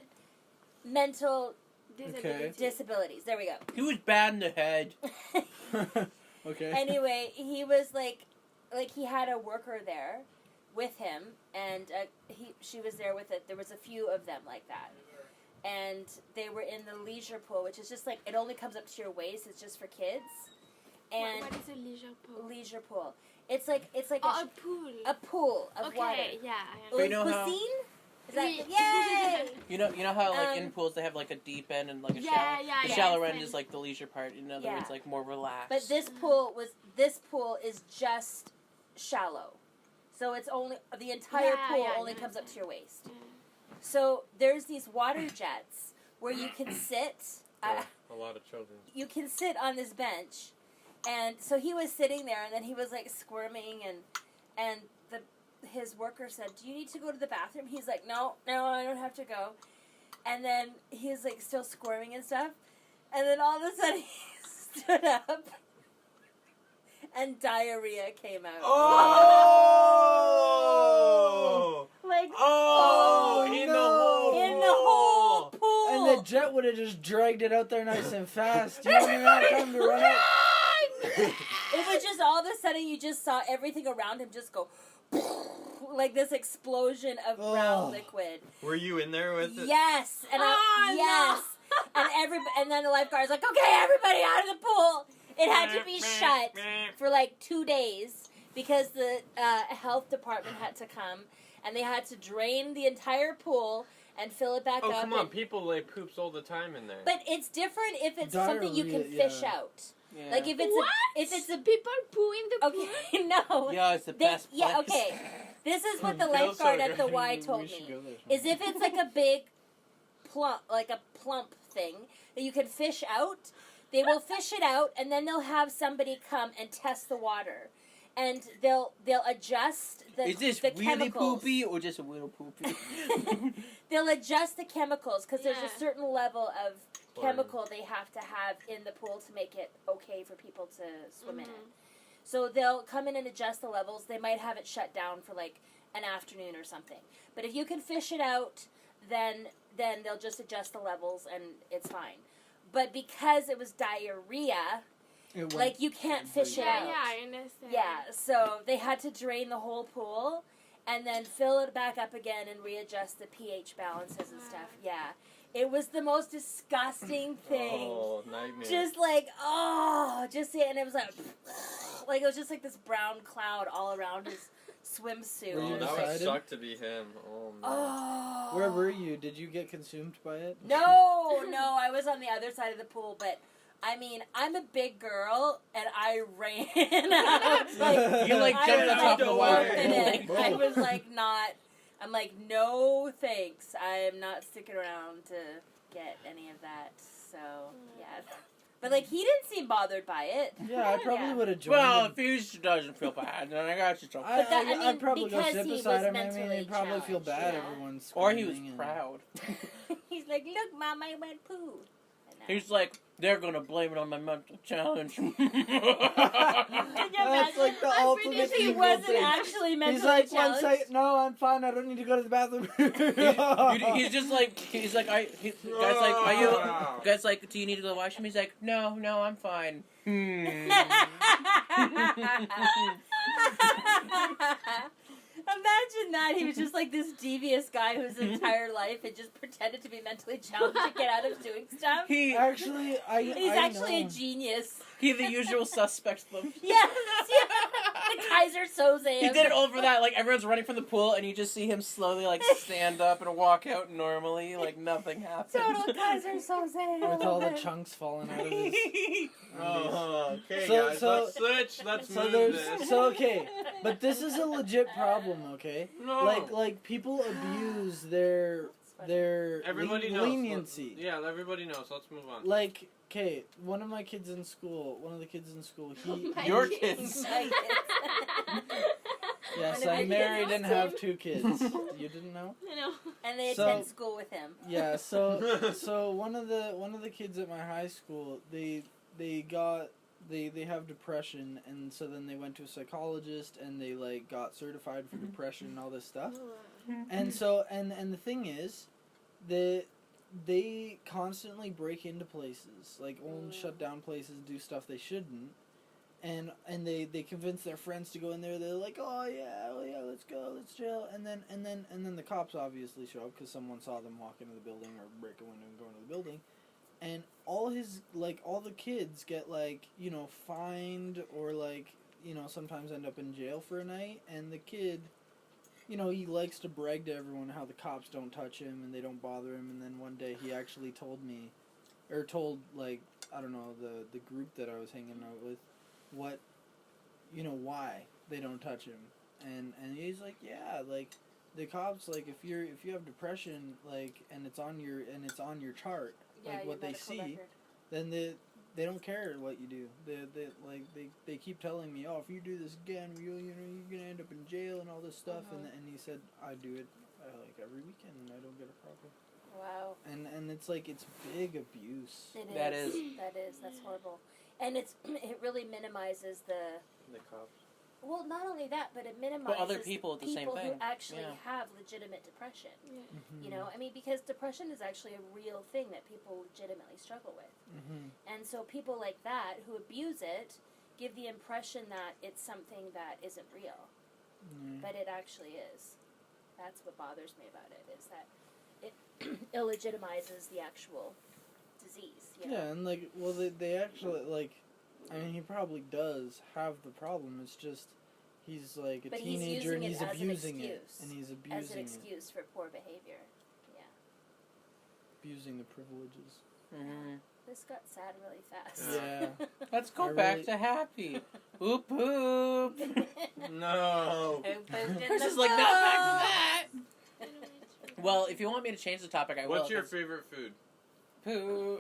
Speaker 4: mental
Speaker 7: Disability.
Speaker 4: disabilities. There we go.
Speaker 6: He was bad in the head.
Speaker 5: Okay.
Speaker 4: Anyway, he was like he had a worker there with him, and she was there with it. There was a few of them like that, and they were in the leisure pool, which is just like it only comes up to your waist. It's just for kids, and
Speaker 7: What is a leisure pool?
Speaker 4: leisure pool. It's like
Speaker 7: Oh, a pool.
Speaker 4: a pool of
Speaker 7: okay,
Speaker 4: water.
Speaker 7: yeah.
Speaker 6: But you know how-
Speaker 4: Piscine? Is that
Speaker 7: Oui.
Speaker 4: yay?
Speaker 6: You know how like
Speaker 4: Um,
Speaker 6: in pools they have like a deep end and like a
Speaker 7: Yeah,
Speaker 6: shallow.
Speaker 7: yeah,
Speaker 6: The
Speaker 7: yeah.
Speaker 6: shallow
Speaker 7: Yes,
Speaker 6: end
Speaker 7: I-
Speaker 6: is like the leisure part. In other
Speaker 4: Yeah.
Speaker 6: words, like more relaxed.
Speaker 4: But this pool is just shallow, so it's only the entire
Speaker 7: Yeah,
Speaker 4: pool
Speaker 7: yeah,
Speaker 4: only
Speaker 7: yeah,
Speaker 4: comes
Speaker 7: yeah.
Speaker 4: up to your waist.
Speaker 7: Yeah.
Speaker 4: So there's these water jets where you can sit.
Speaker 3: Yeah, a lot of children.
Speaker 4: You can sit on this bench, and so he was sitting there, and then he was like squirming, and his worker said, "Do you need to go to the bathroom?" He's like, "No, I don't have to go." And then he's like still squirming and stuff, and then all of a sudden he stood up, and diarrhea came out.
Speaker 3: Oh!
Speaker 4: Like
Speaker 3: Oh!
Speaker 5: Oh,
Speaker 3: In
Speaker 5: no.
Speaker 3: the whole
Speaker 4: in the whole pool.
Speaker 5: And the jet would have just dragged it out there nice and fast. You don't even have time to run out.
Speaker 4: It was just all of a sudden you just saw everything around him just go like this explosion of brown
Speaker 5: Oh.
Speaker 4: liquid.
Speaker 3: Were you in there with it?
Speaker 4: Yes, and
Speaker 7: Oh,
Speaker 4: yes, and then the lifeguard's like, "Okay, everybody out of the pool." It had to be shut for like 2 days because the health department had to come and they had to drain the entire pool and fill it back
Speaker 3: Oh,
Speaker 4: up.
Speaker 3: come on.
Speaker 4: and-
Speaker 3: People lay poops all the time in there.
Speaker 4: But it's different if it's something you can
Speaker 5: Diarrhea,
Speaker 4: fish
Speaker 5: yeah.
Speaker 4: out.
Speaker 6: Yeah.
Speaker 4: Like if it's
Speaker 7: What?
Speaker 4: if it's a
Speaker 7: People poo in the pool?
Speaker 4: okay, no.
Speaker 6: Yeah, it's the
Speaker 4: They-
Speaker 6: best place.
Speaker 4: yeah, okay. This is what the
Speaker 3: Feels so
Speaker 4: lifeguard at the
Speaker 3: good.
Speaker 4: Y
Speaker 5: We
Speaker 4: told
Speaker 5: should
Speaker 4: me.
Speaker 5: go there
Speaker 4: Is if it's like a big plump thing that you can fish out, they will fish it out and then they'll have somebody come and test the water. And they'll adjust the
Speaker 6: Is this
Speaker 4: the
Speaker 6: really
Speaker 4: chemicals.
Speaker 6: poopy or just a little poopy?
Speaker 4: They'll adjust the chemicals because there's
Speaker 7: Yeah.
Speaker 4: a certain level of
Speaker 3: Chlorine.
Speaker 4: chemical they have to have in the pool to make it okay for people to swim in it. So they'll come in and adjust the levels. They might have it shut down for like an afternoon or something. But if you can fish it out, then they'll just adjust the levels and it's fine. But because it was diarrhea, like you can't fish it out.
Speaker 7: Yeah, I understand.
Speaker 4: Yeah, so they had to drain the whole pool and then fill it back up again and readjust the pH balances and stuff. Yeah. It was the most disgusting thing.
Speaker 3: Oh, nightmare.
Speaker 4: Just like, and it was like it was just like this brown cloud all around his swimsuit.
Speaker 5: Were you
Speaker 3: that would
Speaker 5: excited?
Speaker 3: suck to be him. Oh, man.
Speaker 4: Oh.
Speaker 5: Where were you? Did you get consumed by it?
Speaker 4: No, I was on the other side of the pool, but I mean, I'm a big girl, and I ran out.
Speaker 6: You, like, jumped on top of the water.
Speaker 4: I was like, I'm like, no thanks. I am not sticking around to get any of that. So, yeah. But, like, he didn't seem bothered by it.
Speaker 5: Yeah, I probably would have joined
Speaker 6: Well,
Speaker 5: him.
Speaker 6: if he doesn't feel bad, then I got you something.
Speaker 4: But that- I mean,
Speaker 5: I'd probably go
Speaker 4: because
Speaker 5: sit
Speaker 4: he was
Speaker 5: beside him. I mean,
Speaker 4: mentally
Speaker 5: he'd probably feel
Speaker 4: challenged,
Speaker 5: bad.
Speaker 4: yeah.
Speaker 5: Everyone's
Speaker 6: Or he was
Speaker 5: screaming and-
Speaker 6: proud.
Speaker 4: He's like, look, Mom, I went poo.
Speaker 6: He's like, they're gonna blame it on my mental challenge.
Speaker 5: That's like the ultimate
Speaker 4: If he
Speaker 5: evil
Speaker 4: wasn't
Speaker 5: thing.
Speaker 4: actually mentally
Speaker 5: He's like,
Speaker 4: challenged.
Speaker 5: once no, I'm fine. I don't need to go to the bathroom.
Speaker 6: He's just like, guys like, are you, guys like, do you need to go wash him? He's like, no, I'm fine.
Speaker 4: Imagine that. He was just like this devious guy whose entire life had just pretended to be mentally challenged to get out of doing stuff.
Speaker 6: He
Speaker 5: Actually,
Speaker 4: He's
Speaker 5: I
Speaker 4: actually
Speaker 5: know.
Speaker 4: a genius.
Speaker 6: He the usual suspect.
Speaker 4: Yes, the Kaiser Soze.
Speaker 6: He did it over that, like, everyone's running from the pool, and you just see him slowly, like, stand up and walk out normally, like nothing happened.
Speaker 4: Total Kaiser Soze.
Speaker 5: With all the chunks falling out of his.
Speaker 3: Oh, okay,
Speaker 5: So-
Speaker 3: guys.
Speaker 5: so-
Speaker 3: Let's switch. Let's
Speaker 5: So
Speaker 3: move
Speaker 5: there's
Speaker 3: this.
Speaker 5: so okay, but this is a legit problem. Okay,
Speaker 3: No.
Speaker 5: like people abuse their
Speaker 3: Everybody knows.
Speaker 5: leniency.
Speaker 3: Yeah, everybody knows. Let's move on.
Speaker 5: Like, okay, one of the kids in school, he.
Speaker 7: My
Speaker 6: Your
Speaker 7: kids.
Speaker 6: kids.
Speaker 5: Yes,
Speaker 4: One of my
Speaker 5: I'm
Speaker 4: kids
Speaker 5: married and
Speaker 7: also.
Speaker 5: have 2 kids. You didn't know?
Speaker 7: No.
Speaker 4: And they
Speaker 5: So-
Speaker 4: attend school with him.
Speaker 5: Yeah. So one of the kids at my high school, they have depression, and so then they went to a psychologist and they like got certified for depression and all this stuff. And so and the thing is, they constantly break into places, like own shut down places, do stuff they shouldn't, and they convince their friends to go in there. They're like, oh yeah, let's go, let's chill, and then the cops obviously show up because someone saw them walk into the building or break a window and go into the building, and all the kids get like, you know, fined or like, you know, sometimes end up in jail for a night, and the kid, you know, he likes to brag to everyone how the cops don't touch him and they don't bother him, and then one day he actually told me, or told, like, I don't know, the group that I was hanging out with, what, you know, why they don't touch him, and he's like, yeah, like, the cops, like, if you have depression, like, and it's on your chart, like, what they see, then they don't care what you do. They keep telling me, oh, if you do this again, you're gonna end up in jail and all this stuff. And he said, I do it like every weekend and I don't get a problem.
Speaker 4: Wow.
Speaker 5: And it's like, it's big abuse.
Speaker 4: It is.
Speaker 6: That is.
Speaker 4: That's horrible. And it really minimizes the.
Speaker 3: The cops.
Speaker 4: Well, not only that, but it minimizes
Speaker 6: other people at the same
Speaker 4: who
Speaker 6: thing.
Speaker 4: actually
Speaker 6: Yeah.
Speaker 4: have legitimate depression.
Speaker 5: Mm-hmm.
Speaker 4: You know, I mean, because depression is actually a real thing that people legitimately struggle with.
Speaker 5: Mm-hmm.
Speaker 4: And so people like that who abuse it give the impression that it's something that isn't real, but it actually is. That's what bothers me about it, is that it illegitimizes the actual disease. You know?
Speaker 5: Yeah, and like, well, they actually, like, I mean, he probably does have the problem. It's just he's like a
Speaker 4: But he's
Speaker 5: teenager and
Speaker 4: using
Speaker 5: he's
Speaker 4: it as an
Speaker 5: abusing it,
Speaker 4: excuse.
Speaker 5: and he's
Speaker 4: As an
Speaker 5: abusing it,
Speaker 4: excuse for poor behavior. Yeah.
Speaker 5: abusing the privileges.
Speaker 6: Mm-hmm.
Speaker 4: This got sad really fast.
Speaker 5: Yeah.
Speaker 6: Let's go
Speaker 5: I
Speaker 6: back
Speaker 5: really-
Speaker 6: to happy. Oop oop.
Speaker 3: No.
Speaker 6: Chris is like, not back to that. Well, if you want me to change the topic, I will.
Speaker 3: What's your favorite food?
Speaker 6: Poo.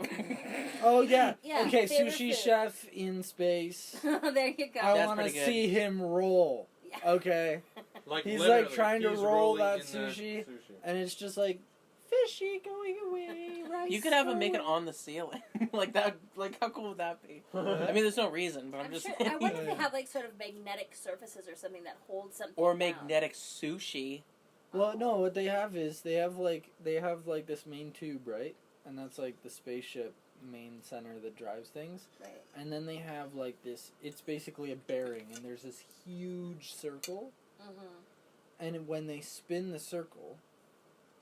Speaker 5: Oh yeah.
Speaker 4: Yeah,
Speaker 5: Okay,
Speaker 4: favorite
Speaker 5: sushi
Speaker 4: food.
Speaker 5: chef in space.
Speaker 4: There you go.
Speaker 5: I
Speaker 6: That's
Speaker 5: want to
Speaker 6: pretty good.
Speaker 5: see him roll.
Speaker 4: Yeah.
Speaker 5: Okay,
Speaker 3: Like
Speaker 5: He's,
Speaker 3: literally,
Speaker 5: like, trying to
Speaker 3: he's
Speaker 5: roll
Speaker 3: rolling
Speaker 5: that
Speaker 3: in the
Speaker 5: sushi. and it's just like Fishy going away. Rice
Speaker 6: You could have them make it
Speaker 5: going-
Speaker 6: on the ceiling. Like that. Like how cool would that be? I mean, there's no reason, but I'm
Speaker 4: I'm
Speaker 6: just
Speaker 4: sure.
Speaker 6: saying.
Speaker 4: I wonder if they have like sort of magnetic surfaces or something that hold something.
Speaker 6: Or
Speaker 4: down.
Speaker 6: magnetic sushi.
Speaker 5: Well, no, what they have is they have like this main tube, right? And that's like the spaceship main center that drives things.
Speaker 4: Right.
Speaker 5: And then they have like this. It's basically a bearing, and there's this huge circle.
Speaker 4: Mm-hmm.
Speaker 5: And when they spin the circle,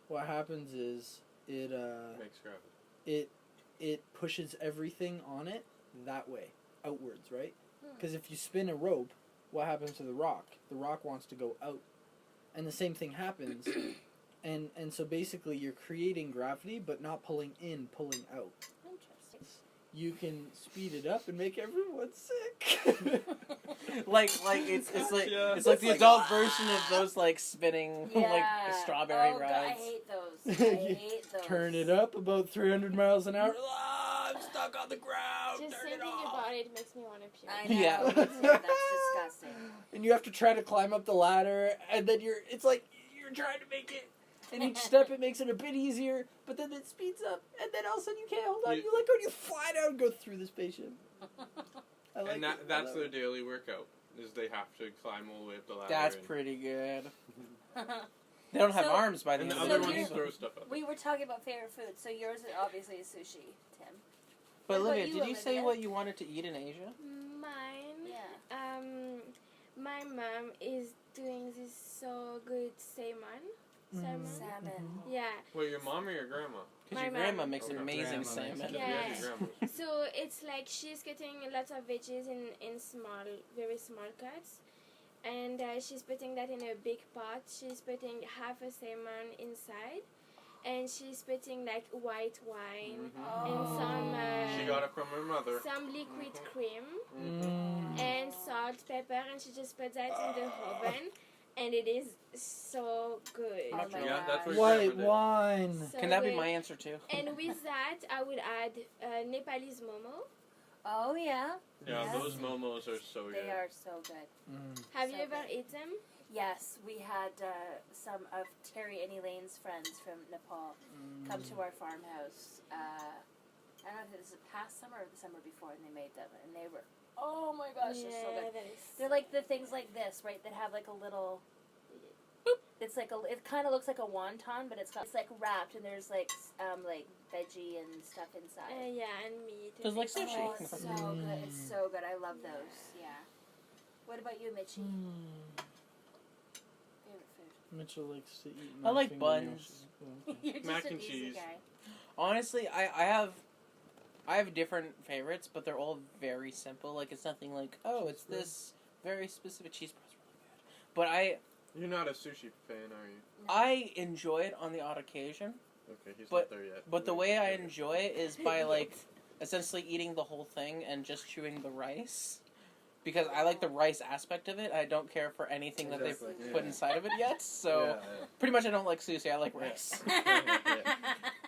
Speaker 5: what happens is it
Speaker 3: Makes gravity.
Speaker 5: it pushes everything on it that way, outwards, right?
Speaker 4: Hmm.
Speaker 5: Because if you spin a rope, what happens to the rock? The rock wants to go out. And the same thing happens. and so basically you're creating gravity but not pulling in, pulling out.
Speaker 4: Interesting.
Speaker 5: You can speed it up and make everyone sick.
Speaker 6: Like it's like
Speaker 3: Yeah.
Speaker 6: it's like
Speaker 5: It's
Speaker 6: the
Speaker 5: like,
Speaker 6: adult version of those like spinning like
Speaker 4: Yeah.
Speaker 6: strawberry
Speaker 4: oh,
Speaker 6: rides.
Speaker 4: God, I hate those. I hate those.
Speaker 5: Turn it up about 300 miles an hour. Ah, I'm stuck on the ground.
Speaker 7: Just
Speaker 5: Turn it
Speaker 7: thinking
Speaker 5: off.
Speaker 7: about it makes me want to puke.
Speaker 4: I know.
Speaker 6: Yeah.
Speaker 4: Me too. That's disgusting.
Speaker 5: And you have to try to climb up the ladder, and then it's like you're trying to make it. And each step it makes it a bit easier, but then it speeds up, and then all of a sudden you can't hold on.
Speaker 3: You-
Speaker 5: You let go, and you fly down and go through the spaceship. I like
Speaker 3: And
Speaker 5: it.
Speaker 3: that's
Speaker 5: I
Speaker 3: their
Speaker 5: love
Speaker 3: daily workout. Is they have to climb all the way up the ladder.
Speaker 6: That's
Speaker 3: and,
Speaker 6: pretty good. They don't have
Speaker 4: So-
Speaker 6: arms by the
Speaker 3: And
Speaker 6: end
Speaker 3: the
Speaker 6: of
Speaker 3: other
Speaker 6: the
Speaker 4: you're-
Speaker 3: ones
Speaker 6: movie.
Speaker 3: throw stuff at them.
Speaker 4: We were talking about favorite food, so yours obviously is sushi, Tim.
Speaker 6: But
Speaker 4: What about
Speaker 6: Olivia,
Speaker 4: you,
Speaker 6: did you say
Speaker 4: Olivia?
Speaker 6: what you wanted to eat in Asia?
Speaker 7: Mine.
Speaker 4: Yeah.
Speaker 7: My mom is doing this so good salmon. Salmon.
Speaker 4: Salmon.
Speaker 7: Yeah.
Speaker 3: Wait, your mom or your grandma?
Speaker 6: Because
Speaker 7: My
Speaker 6: your grandma
Speaker 7: mom.
Speaker 6: makes
Speaker 3: Okay.
Speaker 6: amazing
Speaker 5: Grandma makes
Speaker 6: salmon.
Speaker 7: Yeah.
Speaker 3: Your grandma's.
Speaker 7: So it's like she's cutting lots of veggies in small, very small cuts, and she's putting that in a big pot. She's putting half a salmon inside, and she's putting like white wine
Speaker 3: Mhm.
Speaker 7: and some
Speaker 3: She got it from her mother.
Speaker 7: some liquid
Speaker 3: Mhm.
Speaker 7: cream
Speaker 5: Mm.
Speaker 7: and salt, pepper, and she just puts that in the oven, and it is so good.
Speaker 4: Oh my
Speaker 3: Yeah, that's
Speaker 4: gosh.
Speaker 3: what
Speaker 5: White
Speaker 3: grandma did.
Speaker 5: wine.
Speaker 7: So
Speaker 6: Can that be
Speaker 7: good.
Speaker 6: my answer too?
Speaker 7: And with that, I would add Nepalese momo.
Speaker 4: Oh yeah.
Speaker 3: Yeah,
Speaker 4: Yes.
Speaker 3: those momos are so good.
Speaker 4: They are so good.
Speaker 5: Mm.
Speaker 7: Have
Speaker 4: So
Speaker 7: you ever
Speaker 4: good.
Speaker 7: eaten them?
Speaker 4: Yes, we had some of Terry and Elaine's friends from Nepal come to our farmhouse. I don't know if it was the past summer or the summer before, and they made them, and they were, oh my gosh, they're so good.
Speaker 7: that is.
Speaker 4: They're like the things like this, right? That have like a little. It's like it kind of looks like a wonton, but it's like wrapped, and there's like veggie and stuff inside.
Speaker 7: Yeah, and meat.
Speaker 6: So it's like
Speaker 7: and
Speaker 6: sushi.
Speaker 4: Oh, it's so good. It's so good. I love those. Yeah. What about you, Mitchie?
Speaker 5: Mm.
Speaker 4: Favorite food?
Speaker 5: Mitchell likes to eat.
Speaker 6: I like
Speaker 5: fingernails.
Speaker 6: buns.
Speaker 5: Okay.
Speaker 4: You're just
Speaker 3: Mac
Speaker 4: an
Speaker 3: and
Speaker 4: easy
Speaker 3: cheese.
Speaker 4: guy.
Speaker 6: Honestly, I have different favorites, but they're all very simple. Like it's nothing like, oh, it's this very specific cheese bread's really good. But
Speaker 3: You're not a sushi fan, are you?
Speaker 6: I enjoy it on the odd occasion.
Speaker 3: Okay, he's
Speaker 6: But-
Speaker 3: not there yet.
Speaker 6: But the
Speaker 3: Wait,
Speaker 6: way I
Speaker 3: wait.
Speaker 6: enjoy it is by like essentially eating the whole thing and just chewing the rice. Because I like the rice aspect of it. I don't care for anything that
Speaker 3: Exactly,
Speaker 6: they've
Speaker 3: yeah.
Speaker 6: put inside of it yet. So
Speaker 3: Yeah,
Speaker 6: pretty much I don't like sushi. I like rice.
Speaker 3: yeah.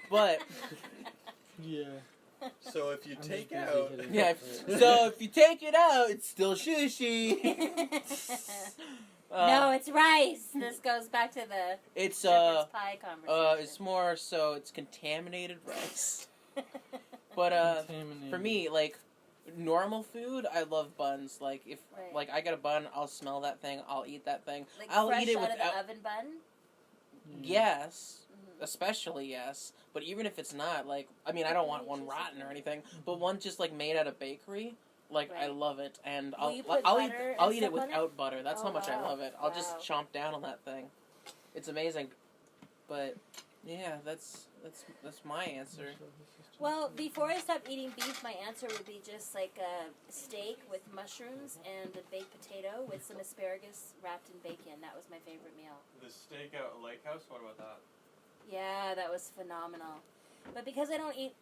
Speaker 6: But
Speaker 5: Yeah.
Speaker 3: So if you
Speaker 5: I'm
Speaker 3: take
Speaker 5: just busy
Speaker 3: out,
Speaker 5: hitting
Speaker 6: yeah,
Speaker 5: it.
Speaker 6: so if you take it out, it's still sushi.
Speaker 4: No, it's rice. This goes back to the
Speaker 6: It's
Speaker 4: shepherd's pie conversation.
Speaker 6: it's more so it's contaminated rice. But
Speaker 5: Contaminated.
Speaker 6: for me, like normal food, I love buns. Like if
Speaker 4: Right.
Speaker 6: like I get a bun, I'll smell that thing, I'll eat that thing.
Speaker 4: like
Speaker 6: I'll
Speaker 4: fresh
Speaker 6: eat it
Speaker 4: out
Speaker 6: without.
Speaker 4: of the oven bun.
Speaker 6: Yes,
Speaker 4: Mhm.
Speaker 6: especially yes. But even if it's not, like I mean, I don't want one rotten or anything, but one just like made at a bakery. Like I
Speaker 4: Right.
Speaker 6: love it, and
Speaker 4: Will
Speaker 6: I'll
Speaker 4: you put
Speaker 6: I'll eat
Speaker 4: butter and
Speaker 6: I'll eat it
Speaker 4: stuff on it?
Speaker 6: without butter. That's
Speaker 4: Oh,
Speaker 6: how much I
Speaker 4: wow.
Speaker 6: love it. I'll
Speaker 4: Wow.
Speaker 6: just chomp down on that thing. It's amazing. But yeah, that's my answer.
Speaker 4: Well, before I stop eating beef, my answer would be just like a steak with mushrooms and a baked potato with some asparagus wrapped in bacon. That was my favorite meal.
Speaker 3: the steak out at Lake House. What about that?
Speaker 4: Yeah, that was phenomenal. But because I don't eat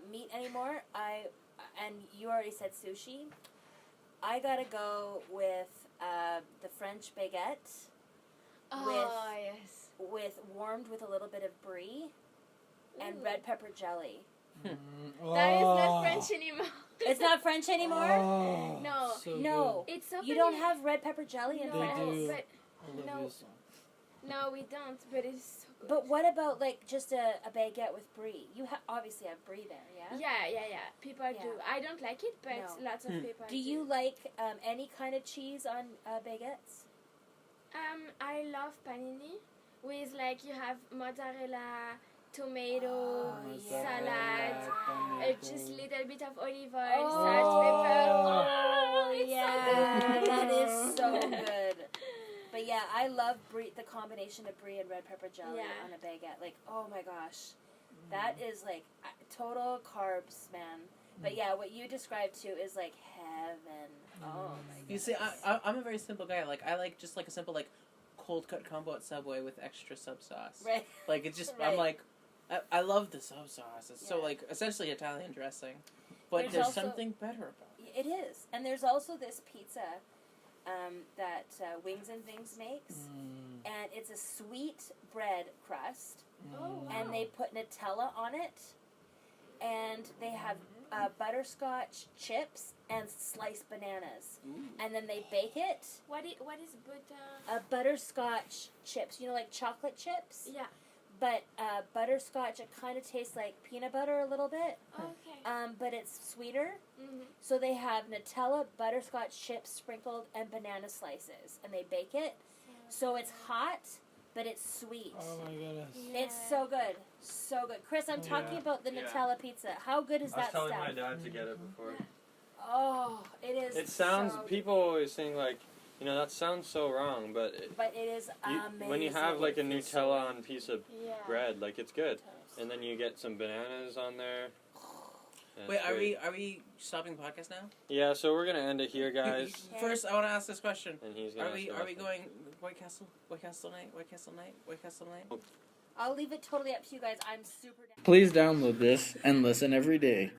Speaker 4: meat anymore, and you already said sushi, I gotta go with the French baguette
Speaker 7: Oh, yes.
Speaker 4: with warmed with a little bit of brie and
Speaker 7: Ooh.
Speaker 4: red pepper jelly.
Speaker 7: That is not French anymore.
Speaker 4: It's not French anymore?
Speaker 5: Oh,
Speaker 7: No.
Speaker 5: so
Speaker 4: No.
Speaker 7: It's so
Speaker 4: You don't
Speaker 7: funny.
Speaker 4: have red pepper jelly in
Speaker 7: No,
Speaker 5: They
Speaker 4: France?
Speaker 5: do.
Speaker 7: but
Speaker 5: good.
Speaker 7: no.
Speaker 5: Olivia's song.
Speaker 7: No, we don't, but it's so good.
Speaker 4: But what about like just a baguette with brie? You obviously have brie there, yeah?
Speaker 7: Yeah. People do. I don't like it, but
Speaker 4: No.
Speaker 7: lots of people
Speaker 4: Do you like any kind of cheese on baguettes?
Speaker 7: I love panini with like you have mozzarella, tomato, salad, just little bit of olive oil, salt, pepper. Oh, it's
Speaker 4: yeah,
Speaker 7: so good.
Speaker 4: that is so good. But yeah, I love brie, the combination of brie and red pepper jelly on a baguette. Like, oh my gosh, that is like total carbs, man. But yeah, what you described too is like heaven. Oh my god.
Speaker 6: You see, I'm a very simple guy. Like, I like just like a simple like cold cut combo at Subway with extra sub sauce.
Speaker 4: Right.
Speaker 6: Like it's just
Speaker 4: Right.
Speaker 6: I'm like, I love the sub sauce. It's so like essentially Italian dressing, but there's
Speaker 4: also,
Speaker 6: something better about it.
Speaker 4: It is, and there's also this pizza that Wings and Things makes, and it's a sweet bread crust, and they put Nutella on it, and they have butterscotch chips and sliced bananas, and then they bake it.
Speaker 7: What is butter?
Speaker 4: Butterscotch chips, you know, like chocolate chips.
Speaker 7: Yeah.
Speaker 4: But butterscotch, it kind of tastes like peanut butter a little bit.
Speaker 7: Okay.
Speaker 4: But it's sweeter. So they have Nutella, butterscotch chips sprinkled, and banana slices, and they bake it. So it's hot, but it's sweet.
Speaker 8: Oh my goodness.
Speaker 4: It's so good. So good. Chris, I'm talking about the Nutella pizza. How good is that stuff?
Speaker 3: I was telling my dad to get it before.
Speaker 4: Oh, it is.
Speaker 3: It sounds,
Speaker 4: so
Speaker 3: people always think like, you know, that sounds so wrong, but
Speaker 4: it is amazing.
Speaker 3: when you have like a Nutella on piece of
Speaker 7: Yeah.
Speaker 3: bread, like it's good. And then you get some bananas on there. That's
Speaker 6: Wait,
Speaker 3: great.
Speaker 6: are we stopping the podcast now?
Speaker 3: Yeah, so we're gonna end it here, guys.
Speaker 6: First, I want to ask this question.
Speaker 3: And he's gonna
Speaker 6: Are we
Speaker 3: ask the
Speaker 6: are we
Speaker 3: last
Speaker 6: going White Castle night? White Castle night?
Speaker 4: I'll leave it totally up to you guys. I'm super down.
Speaker 5: Please download this and listen every day.